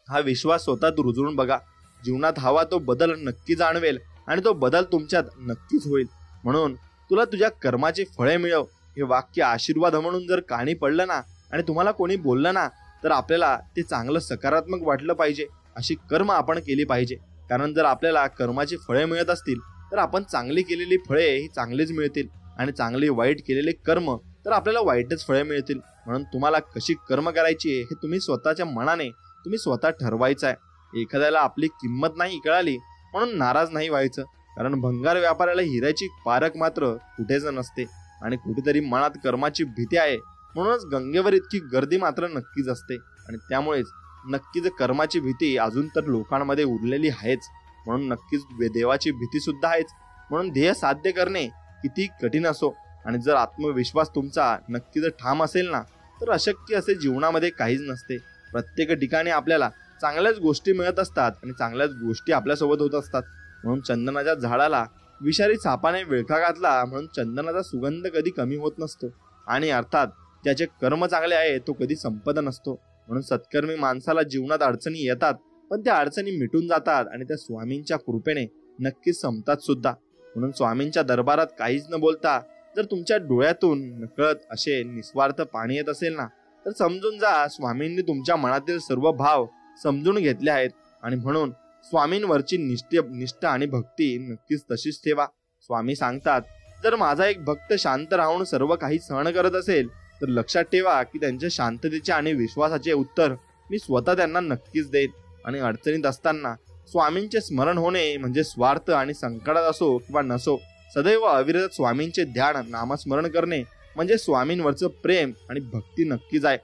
हा विश्वास स्वतःत रुजवून बघा. जीवनात हवा तो बदल नक्की जाणवेल आणि तो बदल तुमच्यात नक्कीच होईल. म्हणून तुला तुझ्या कर्माची फळे मिळव हे वाक्य आशीर्वाद म्हणून जर कानी पडलं ना आणि तुम्हाला कोणी बोललं ना तर आपल्याला ते चांगलं सकारात्मक वाटलं पाहिजे. अशी कर्म आपण केली पाहिजे. कारण जर आपल्याला कर्माची फळे मिळत असतील तर आपण चांगली केलेली फळे ही चांगलीच मिळतील आणि चांगली वाईट केलेले कर्म तर आपल्याला वाईटच फळे मिळतील. म्हणून तुम्हाला कशी कर्म करायची हे तुम्ही स्वतःच्या मनाने तुम्ही स्वतः ठरवायचं आहे. एखाद्याला आपली किंमत नाही कळाली म्हणून नाराज नाही व्हायचं. कारण भंगार व्यापाऱ्याला हिऱ्याची पारख मात्र कुठेच नसते आणि कुठेतरी मनात कर्माची भीती आहे. म्हणूनच गंगेवर इतकी गर्दी मात्र नक्कीच असते आणि त्यामुळेच नक्कीच कर्माची भीती अजून तर लोकांमध्ये उरलेली आहेच. म्हणून नक्कीच देवाची भीती सुद्धा आहेच. म्हणून ध्येय साध्य करणे किती कठीण असो आणि जर आत्मविश्वास तुमचा नक्कीच ठाम असेल ना, तर अशक्य असे जीवनामध्ये काहीच नसते. प्रत्येक ठिकाणी आपल्याला चांगल्याच गोष्टी मिळत असतात आणि चांगल्याच गोष्टी आपल्यासोबत होत असतात. म्हणून चंदनाच्या झाडाला विषारी सापाने विळखा घातला म्हणून चंदनाचा सुगंध कधी कमी होत नसतो. आणि अर्थात ज्याचे कर्म चांगले आहे तो कधी संपत नसतो. म्हणून सत्कर्मी माणसाला जीवनात अडचणी येतात, पण त्या अडचणी मिटून जातात आणि त्या स्वामींच्या कृपेने नक्कीच संपतात सुद्धा. म्हणून स्वामींच्या दरबारात काहीच न बोलता जर तुमच्या डोळ्यातून नकळत असे निस्वार्थ पाणी येत असेल ना, तर समजून जा स्वामींनी तुमच्या मनातील सर्व भाव समजून घेतले आहेत. आणि म्हणून स्वामींवरची निष्ठा आणि भक्ती नक्कीच तशीच ठेवा. स्वामी सांगतात, जर माझा एक भक्त शांत राहून सर्व काही सहन करत असेल तर लक्षात ठेवा की त्यांच्या शांततेचे आणि विश्वासाचे उत्तर मी स्वतः त्यांना नक्कीच देईन. आणि अडचणीत असताना स्वामींचे स्मरण होणे म्हणजे स्वार्थ आणि संकटात असो किंवा नसो, सदैव अविरत स्वामींचे ध्यान नामस्मरण करणे म्हणजे स्वामींवरचं प्रेम आणि भक्ती नक्कीच आहे.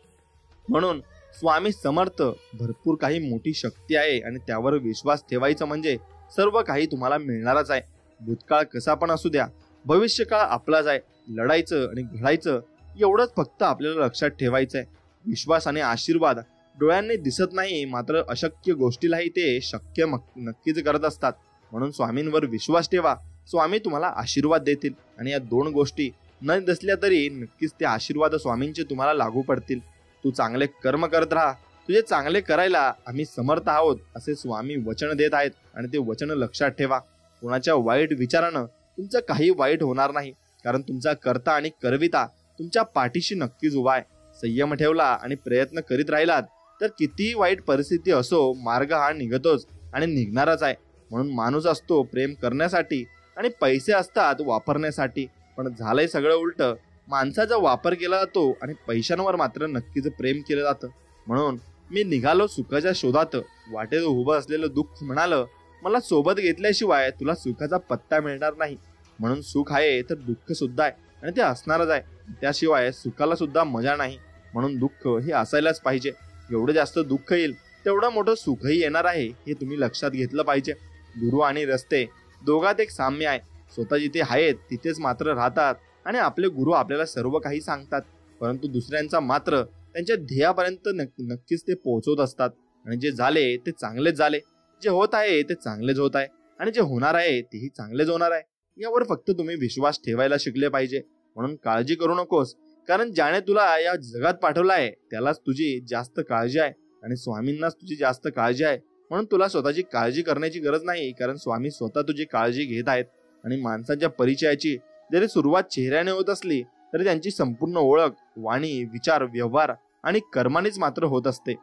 म्हणून स्वामी समर्थ भरपूर काही मोठी शक्ती आहे आणि त्यावर विश्वास ठेवायचा म्हणजे सर्व काही तुम्हाला मिळणारच आहे. भूतकाळ कसा पण असू द्या, भविष्यकाळ आपलाच आहे. लढायचं आणि घडायचं एवढंच फक्त आपल्याला लक्षात ठेवायचं आहे. विश्वास आणि आशीर्वाद डोळ्यांनी दिसत नाही, मात्र अशक्य गोष्टीलाही ते शक्य नक्कीच करत असतात. म्हणून स्वामींवर विश्वास ठेवा, स्वामी तुम्हाला आशीर्वाद देतील. आणि या दोन गोष्टी न दिसल्या तरी नक्कीच ते आशीर्वाद स्वामींचे तुम्हाला लागू पडतील. तू चांगले कर्म करत राहा, तुझे चांगले करायला आम्ही समर्थ आहोत असे स्वामी वचन देत आहेत. आणि ते वचन लक्षात ठेवा. कोणाच्या वाईट विचारानं तुमचं काही वाईट होणार नाही, कारण तुमचा कर्ता आणि करविता तुमच्या पाठीशी नक्कीच उभा आहे. संयम ठेवला आणि प्रयत्न करीत राहिलात तर कितीही वाईट परिस्थिती असो, मार्ग हा निघतोच आणि निघणारच आहे. म्हणून माणूस असतो प्रेम करण्यासाठी आणि पैसे असतात वापरण्यासाठी. पण झालंय सगळं उलट. माणसाचा वापर केला जातो आणि पैशांवर मात्र नक्कीच प्रेम केलं जातं. म्हणून मी निघालो सुखाच्या शोधात, वाटेत उभं असलेलं दुःख म्हणालं, मला सोबत घेतल्याशिवाय तुला सुखाचा पत्ता मिळणार नाही. म्हणून सुख आहे तर दुःख सुद्धा आहे आणि ते असणारच आहे. त्याशिवाय सुखाला सुद्धा मजा नाही. म्हणून दुःख हे असायलाच पाहिजे. एवढं जास्त दुःख येईल तेवढं मोठं सुखही येणार आहे, हे तुम्ही लक्षात घेतलं पाहिजे. गुरु आणि रस्ते दोघात एक साम्य आहे. स्वतः जिथे आहेत तिथेच मात्र राहतात आणि आपले गुरु आपल्याला सर्व काही सांगतात, परंतु दुसऱ्यांचा मात्र त्यांच्या ध्येयापर्यंत नक्कीच ते पोहोचवत असतात. आणि जे झाले ते चांगलेच झाले, जे होत आहे ते चांगलेच होत आहे आणि जे होणार आहे तेही चांगलेच होणार आहे. यावर फक्त तुम्ही विश्वास ठेवायला शिकले पाहिजे. म्हणून काळजी करू नकोस, कारण ज्याने तुला या जगात पाठवलं आहे त्यालाच तुझी जास्त काळजी आहे आणि स्वामींनाच तुझी जास्त काळजी आहे. म्हणून तुला स्वतःची काळजी करण्याची गरज नाही, कारण स्वामी स्वतः तुझी काळजी घेत आहेत. आणि माणसाच्या परिचयाची जरी सुरुवात चेहऱ्याने होत असली तरी त्यांची संपूर्ण ओळख वाणी, विचार, व्यवहार आणि कर्मानेच मात्र होत असते.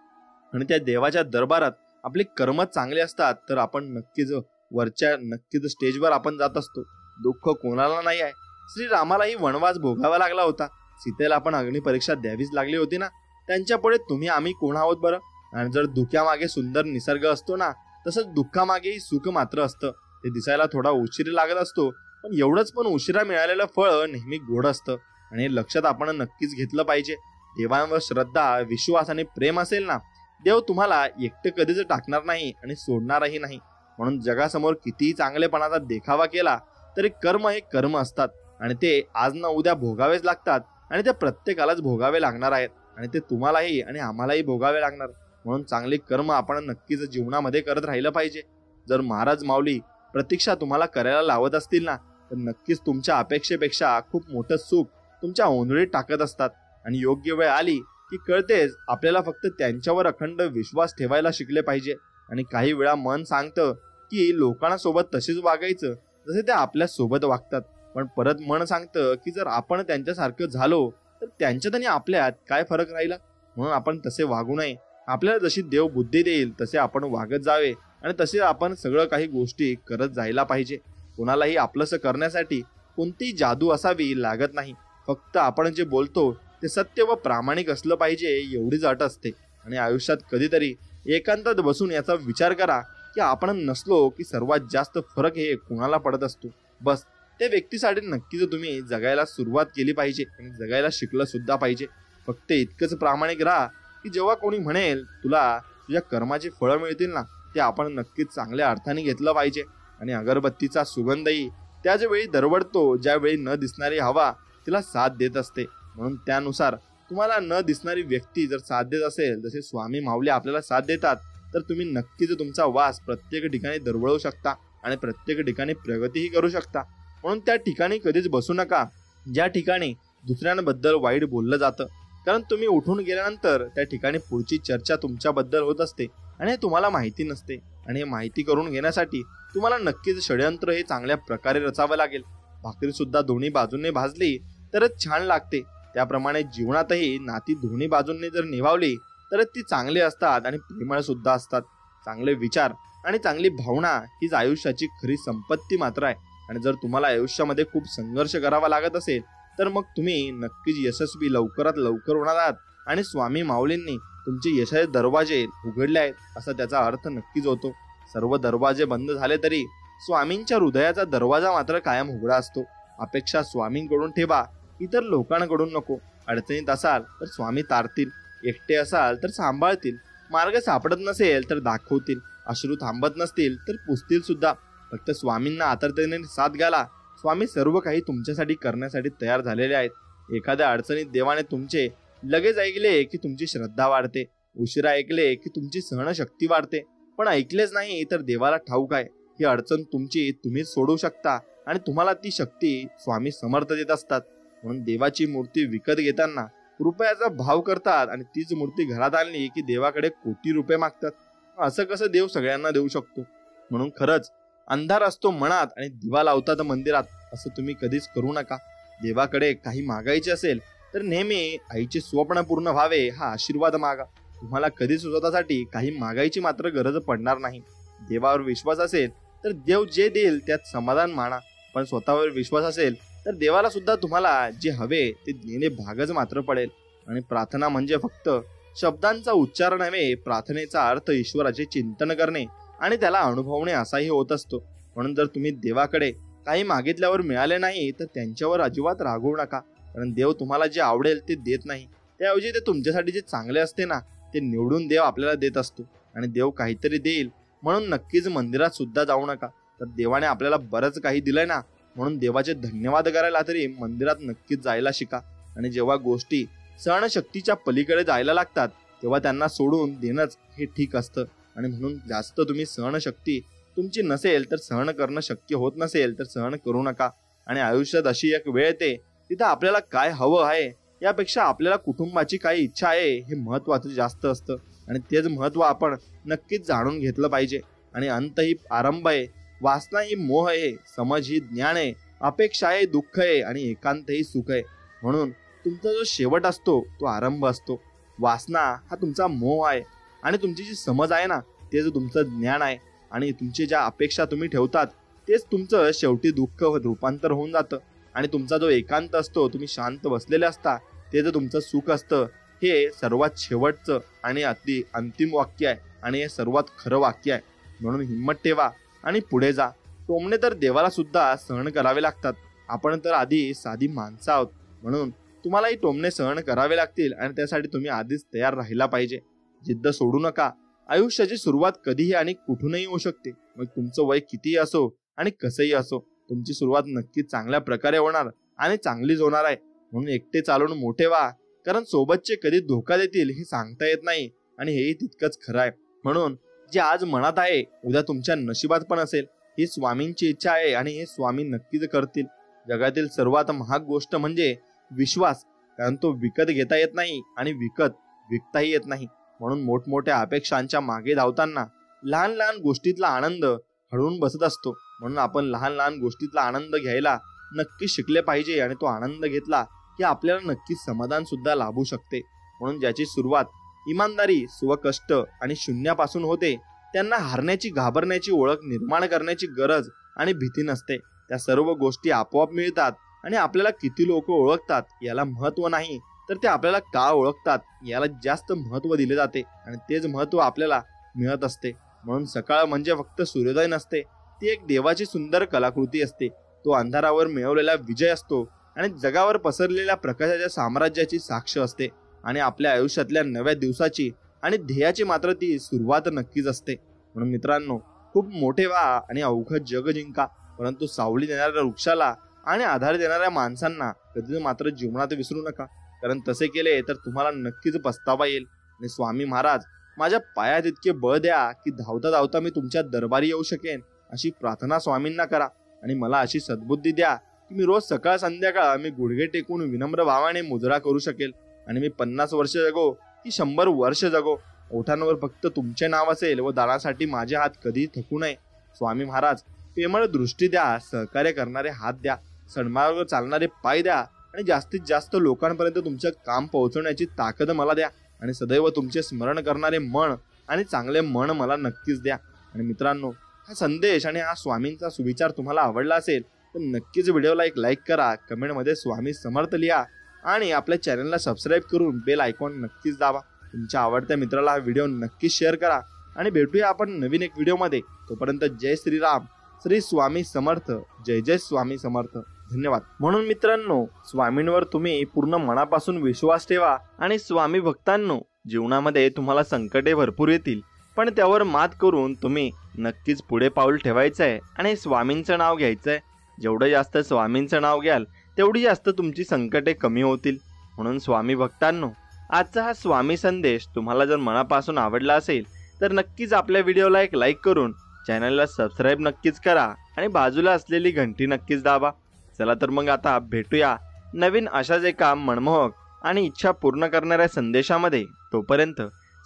आणि त्या देवाच्या दरबारात आपले कर्म चांगले असतात तर आपण नक्कीच स्टेजवर आपण जात असतो. दुःख कोणाला नाही आहे. श्रीरामालाही वनवास भोगावा लागला होता. सीतेला आपण अग्निपरीक्षा द्यावीच लागली होती ना. त्यांच्यापुढे तुम्ही आम्ही कोण आहोत बरं. आणि जर धुक्यामागे सुंदर निसर्ग असतो ना, तसंच दुःखामागेही सुख मात्र असतं. ते दिसायला थोडा उशीर लागत असतो, पण एवढंच पण उशिरा मिळालेलं फळ नेहमी गोड असतं. आणि हे लक्षात आपण नक्कीच घेतलं पाहिजे. देवांवर श्रद्धा, विश्वास आणि प्रेम असेल ना, देव तुम्हाला एकटे कधीच टाकणार नाही आणि सोडणारही नाही. म्हणून जगासमोर कितीही चांगलेपणाचा देखावा केला तरी कर्म हे कर्म असतात आणि ते आज ना उद्या भोगावेच लागतात आणि ते प्रत्येकालाच भोगावे लागणार आहेत आणि ते तुम्हालाही आणि आम्हालाही भोगावे लागणार. म्हणून चांगले कर्म आपण नक्कीच जीवनामध्ये करत राहिलं पाहिजे. जर महाराज माऊली प्रतीक्षा तुम्हाला करायला लावत असतील ना, तर नक्कीच तुमच्या अपेक्षेपेक्षा खूप मोठं सुख तुमच्या ओंजळीत टाकत असतात. आणि योग्य वेळ आली की कळतेच आपल्याला फक्त त्यांच्यावर अखंड विश्वास ठेवायला शिकले पाहिजे. आणि काही वेळा मन सांगतं की लोकांसोबत तसेच वागायचं जसे ते आपल्या सोबत वागतात, पण परत मन सांगतं की जर आपण त्यांच्यासारखं झालो तर त्यांच्यात आणि आपल्यात काय फरक राहिला. म्हणून आपण तसे वागू नये. आपल्याला जशी देव बुद्धी देईल तसे आपण वागत जावे आणि तसे आपण सगळं काही गोष्टी करत जायला पाहिजे. कोणालाही आपलंसं करण्यासाठी कोणतीही जादू असावी लागत नाही. फक्त आपण जे बोलतो ते सत्य व प्रामाणिक असलं पाहिजे एवढीच अट असते. आणि आयुष्यात कधीतरी एकांतात बसून याचा विचार करा की आपण नसलो की सर्वात जास्त फरक हे कुणाला पडत असतो. बस त्या व्यक्तीसाठी नक्कीच तुम्ही जगायला सुरुवात केली पाहिजे आणि जगायला शिकलं सुद्धा पाहिजे. फक्त इतकंच प्रामाणिक राहा की जेव्हा कोणी म्हणेल तुला तुझ्या कर्माची फळं मिळतील ना, ते आपण नक्कीच चांगल्या अर्थाने घेतलं पाहिजे. आणि अगरबत्तीचा सुगंधही त्याच वेळी दरवडतो ज्यावेळी न दिसणारी हवा तिला साथ देत असते. म्हणून त्यानुसार तुम्हाला न दिसणारी व्यक्ती जर साथ देत असेल, जसे स्वामी माऊली आपल्याला साथ देतात, तर तुम्ही नक्कीच तुमचा वास प्रत्येक ठिकाणी दरवळू शकता आणि प्रत्येक ठिकाणी प्रगतीही करू शकता. म्हणून त्या ठिकाणी कधीच बसू नका ज्या ठिकाणी दुसऱ्यांबद्दल वाईट बोललं जातं, कारण तुम्ही उठून गेल्यानंतर त्या ठिकाणी पुढची चर्चा तुमच्याबद्दल होत असते आणि हे तुम्हाला माहिती नसते. आणि हे माहिती करून घेण्यासाठी तुम्हाला नक्कीच षडयंत्र हे चांगल्या प्रकारे रचावं लागेल. भाकरी सुद्धा दोन्ही बाजूंनी भाजली तरच छान लागते. त्याप्रमाणे जीवनातही नाती दोन्ही बाजूंनी जर निभावली तरच ती चांगली असतात आणि प्रेमळ सुद्धा असतात. चांगले विचार आणि चांगली भावना हीच आयुष्याची खरी संपत्ती मात्र आहे. आणि जर तुम्हाला आयुष्यामध्ये खूप संघर्ष करावा लागत असेल तर मग तुम्ही नक्कीच यशस्वी लवकरात लवकर होणार आहात आणि स्वामी माऊलींनी तुमचे यशाचे दरवाजे उघडले आहेत असा त्याचा अर्थ नक्कीच होतो. सर्व दरवाजे बंद झाले तरी स्वामींच्या हृदयाचा दरवाजा मात्र कायम उघडा असतो. अपेक्षा स्वामींकडून ठेवा, इतर लोकांकडून नको. अडचणीत असाल तर स्वामी तारतील, एकटे असाल तर सांभाळतील, मार्ग सापडत नसेल तर दाखवतील, अश्रू थांबत नसतील तर पुसतील सुद्धा. फक्त स्वामींना आतरतेने साथ घाला. स्वामी सर्व काही तुमच्यासाठी करण्यासाठी तयार झालेले आहेत. एखाद्या अडचणीत देवाने तुमचे लगेच ऐकले की तुमची श्रद्धा वाढते, उशिरा ऐकले की तुमची सहनशक्ती वाढते, पण ऐकलेच नाही तर देवाला ठाऊक आहे ही अडचण तुमची तुम्हीच सोडवू शकता आणि तुम्हाला ती शक्ती स्वामी समर्थ देत असतात. म्हणून देवाची मूर्ती विकत घेताना रुपयाचा भाव करतात आणि तीच मूर्ती घरात आणली की देवाकडे कोटी रुपये मागतात. असं कसं देव सगळ्यांना देऊ शकतो? म्हणून खरंच अंधार असतो मनात आणि दिवा लावतात मंदिरात, असं तुम्ही कधीच करू नका. देवाकडे काही मागायचे असेल तर नेहमी आईचे स्वप्न पूर्ण व्हावे हा आशीर्वाद मागा. तुम्हाला कधीच स्वतःसाठी काही मागायची मात्र गरज पडणार नाही. देवावर विश्वास असेल तर देव जे देईल त्यात समाधान माना, पण स्वतःवर विश्वास असेल तर देवाला सुद्धा तुम्हाला जे हवे ते देणे भागच मात्र पडेल. आणि प्रार्थना म्हणजे फक्त शब्दांचा उच्चार नव्हे, प्रार्थनेचा अर्थ ईश्वराचे चिंतन करणे आणि त्याला अनुभवणे असाही होत असतो. म्हणून जर तुम्ही देवाकडे काही मागितल्यावर मिळाले नाही तर त्यांच्यावर अजिबात रागवू नका, कारण देव तुम्हाला जे आवडेल ते देत नाही. त्याऐवजी ते तुमच्यासाठी जे चांगले असते ना ते निवडून देव आपल्याला देत असतो. आणि देव काहीतरी देईल म्हणून नक्कीच मंदिरात सुद्धा जाऊ नका. तर देवाने आपल्याला बरंच काही दिलंय ना, म्हणून देवाचे धन्यवाद करायला तरी मंदिरात नक्कीच जायला शिका. आणि जेव्हा गोष्टी सहनशक्तीच्या पलीकडे जायला लागतात तेव्हा त्यांना सोडून देणंच हे ठीक असतं. आणि म्हणून जास्त तुम्ही सहनशक्ती तुमची नसेल तर सहन करणं शक्य होत नसेल तर सहन करू नका. आणि आयुष्यात अशी एक वेळ येते तिथं आपल्याला काय हवं आहे यापेक्षा आपल्याला कुटुंबाची काय इच्छा आहे हे महत्वाचं जास्त असतं. आणि तेच महत्व आपण नक्कीच जाणून घेतलं पाहिजे. आणि अंत ही आरंभ आहे, वासना ही मोह आहे, समज ही ज्ञान आहे, अपेक्षा आहे दुःख आहे आणि एकांत ही सुख आहे. म्हणून तुमचा जो शेवट असतो तो आरंभ असतो. वासना हा तुमचा मोह आहे आणि तुमची जी समज आहे ना तेच तुमचं ज्ञान आहे. आणि तुमची ज्या अपेक्षा तुम्ही ठेवतात तेच तुमचं शेवटी दुःख रूपांतर होऊन जातं. आणि तुमचा जो एकांत असतो, तुम्ही शांत बसलेले असता, ते जे तुमचं सुख असतं हे सर्वात शेवटचं आणि अति अंतिम वाक्य आहे आणि हे सर्वात खरं वाक्य आहे. म्हणून हिंमत ठेवा आणि पुढे जा. टोमणे तर देवाला सुद्धा सहन करावे लागतात. आपण तर आधी साधी माणसं आहोत, म्हणून तुम्हालाही टोमणे सहन करावे लागतील आणि त्यासाठी तुम्ही आधीच तयार राहिला पाहिजे. जिद्द सोडू नका. आयुष्याची सुरुवात कधीही आणि कुठूनही होऊ शकते. मग तुमचं वय कितीही असो आणि कसंही असो, तुमची सुरुवात नक्की चांगल्या प्रकारे होणार आणि चांगलीच होणार आहे. म्हणून एकटे चालून मोठे व्हा, कारण सोबतचे कधी धोका देतील हे सांगता येत नाही आणि हेही तितकंच खरं आहे. म्हणून जे आज मनात आहे उद्या तुमच्या नशिबात पण असेल. ही स्वामींची इच्छा आहे आणि हे स्वामी नक्कीच करतील. जगातील सर्वात महाग गोष्ट म्हणजे विश्वास, कारण तो विकत घेता येत नाही आणि विकताही येत नाही. म्हणून मोठमोठ्या अपेक्षांच्या मागे धावताना लहान लहान गोष्टीतला आनंद हळून बसत असतो. म्हणून आपण लहान लहान गोष्टीतला आनंद घ्यायला नक्की शिकले पाहिजे आणि तो आनंद घेतला की आपल्याला नक्कीच समाधान सुद्धा लाभू शकते. म्हणून ज्याची सुरुवात इमानदारी, स्वकष्ट आणि शून्यापासून होते त्यांना हारण्याची, घाबरण्याची ओळख निर्माण करण्याची गरज आणि भीती नसते. त्या सर्व गोष्टी आपोआप मिळतात. आणि आपल्याला किती लोक ओळखतात याला महत्व नाही, तर ते आपल्याला का ओळखतात याला जास्त महत्व दिले जाते आणि तेच महत्व आपल्याला मिळत असते. म्हणून सकाळ म्हणजे फक्त सूर्योदय नसते, ती एक देवाची सुंदर कलाकृती असते. तो अंधारावर मिळवलेला विजय असतो आणि जगावर पसरलेल्या प्रकाशाच्या साम्राज्याची साक्ष असते. आणि आपल्या आयुष्यातल्या नव्या दिवसाची आणि ध्येयाची मात्र ती सुरुवात नक्कीच असते. म्हणून मित्रांनो, खूप मोठे व्हा आणि अवघड जग जिंका, परंतु सावली देणाऱ्या वृक्षाला आणि आधार देणाऱ्या माणसांना कधी मात्र जीवनात विसरू नका, कारण तसे केले तर तुम्हाला नक्कीच पस्तावा येईल. आणि स्वामी महाराज, माझ्या पायात इतके बळ द्या की धावता धावता मी तुमच्या दरबारी येऊ शकेन, अशी प्रार्थना स्वामींना करा. आणि मला अशी सद्बुद्धी द्या की मी रोज सकाळ संध्याकाळ मी गुडघे टेकून विनम्र भावाने मुजरा करू शकेल. आणि मी 50 वर्ष जगो की 100 वर्ष जगो, ओठांवर फक्त तुमचे नाव असेल व दानासाठी माझे हात कधी थकू नये. स्वामी महाराज, प्रेमळ दृष्टी द्या, सहकार्य करणारे हात द्या, सन्मार्गावर चालणारे पाय द्या आणि जास्तीत जास्त लोकांपर्यंत तुमचं काम पोहोचवण्याची ताकद मला द्या. आणि सदैव तुमचे स्मरण करणारे मन आणि चांगले मन मला नक्कीच द्या. आणि मित्रांनो, हा संदेश आणि हा स्वामींचा सुविचार तुम्हाला आवडला असेल तर नक्कीच व्हिडिओला एक लाईक करा, कमेंटमध्ये स्वामी समर्थ लिहा आणि आपल्या चॅनलला सबस्क्राईब करून बेल आयकॉन नक्कीच दाबा. तुमच्या आवडत्या मित्राला हा व्हिडिओ नक्कीच शेअर करा आणि भेटूया आपण नवीन एक व्हिडिओमध्ये. तोपर्यंत जय श्रीराम, श्री स्वामी समर्थ, जय जय स्वामी समर्थ. धन्यवाद. म्हणून मित्रांनो, स्वामींवर तुम्ही पूर्ण मनापासून विश्वास ठेवा. आणि स्वामी भक्तांनो, जीवनामध्ये तुम्हाला संकटे भरपूर येतील, पण त्यावर मात करून तुम्ही नक्कीच पुढे पाऊल ठेवायचं आहे आणि स्वामींचं नाव घ्यायचं आहे. जेवढं जास्त स्वामींचं नाव घ्याल तेवढी जास्त तुमची संकटे कमी होतील. म्हणून स्वामी भक्तांनो, आजचा हा स्वामी संदेश तुम्हाला जर मनापासून आवडला असेल तर नक्कीच आपल्या व्हिडिओला एक लाईक करून चॅनलला सबस्क्राईब नक्कीच करा आणि बाजूला असलेली घंटी नक्कीच दाबा. चला तर मग आता भेटूया नवीन अशाच एका मनमोहक आणि इच्छा पूर्ण करणाऱ्या संदेशामध्ये. तोपर्यंत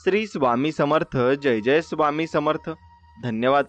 श्री स्वामी समर्थ, जय जय स्वामी समर्थ. धन्यवाद.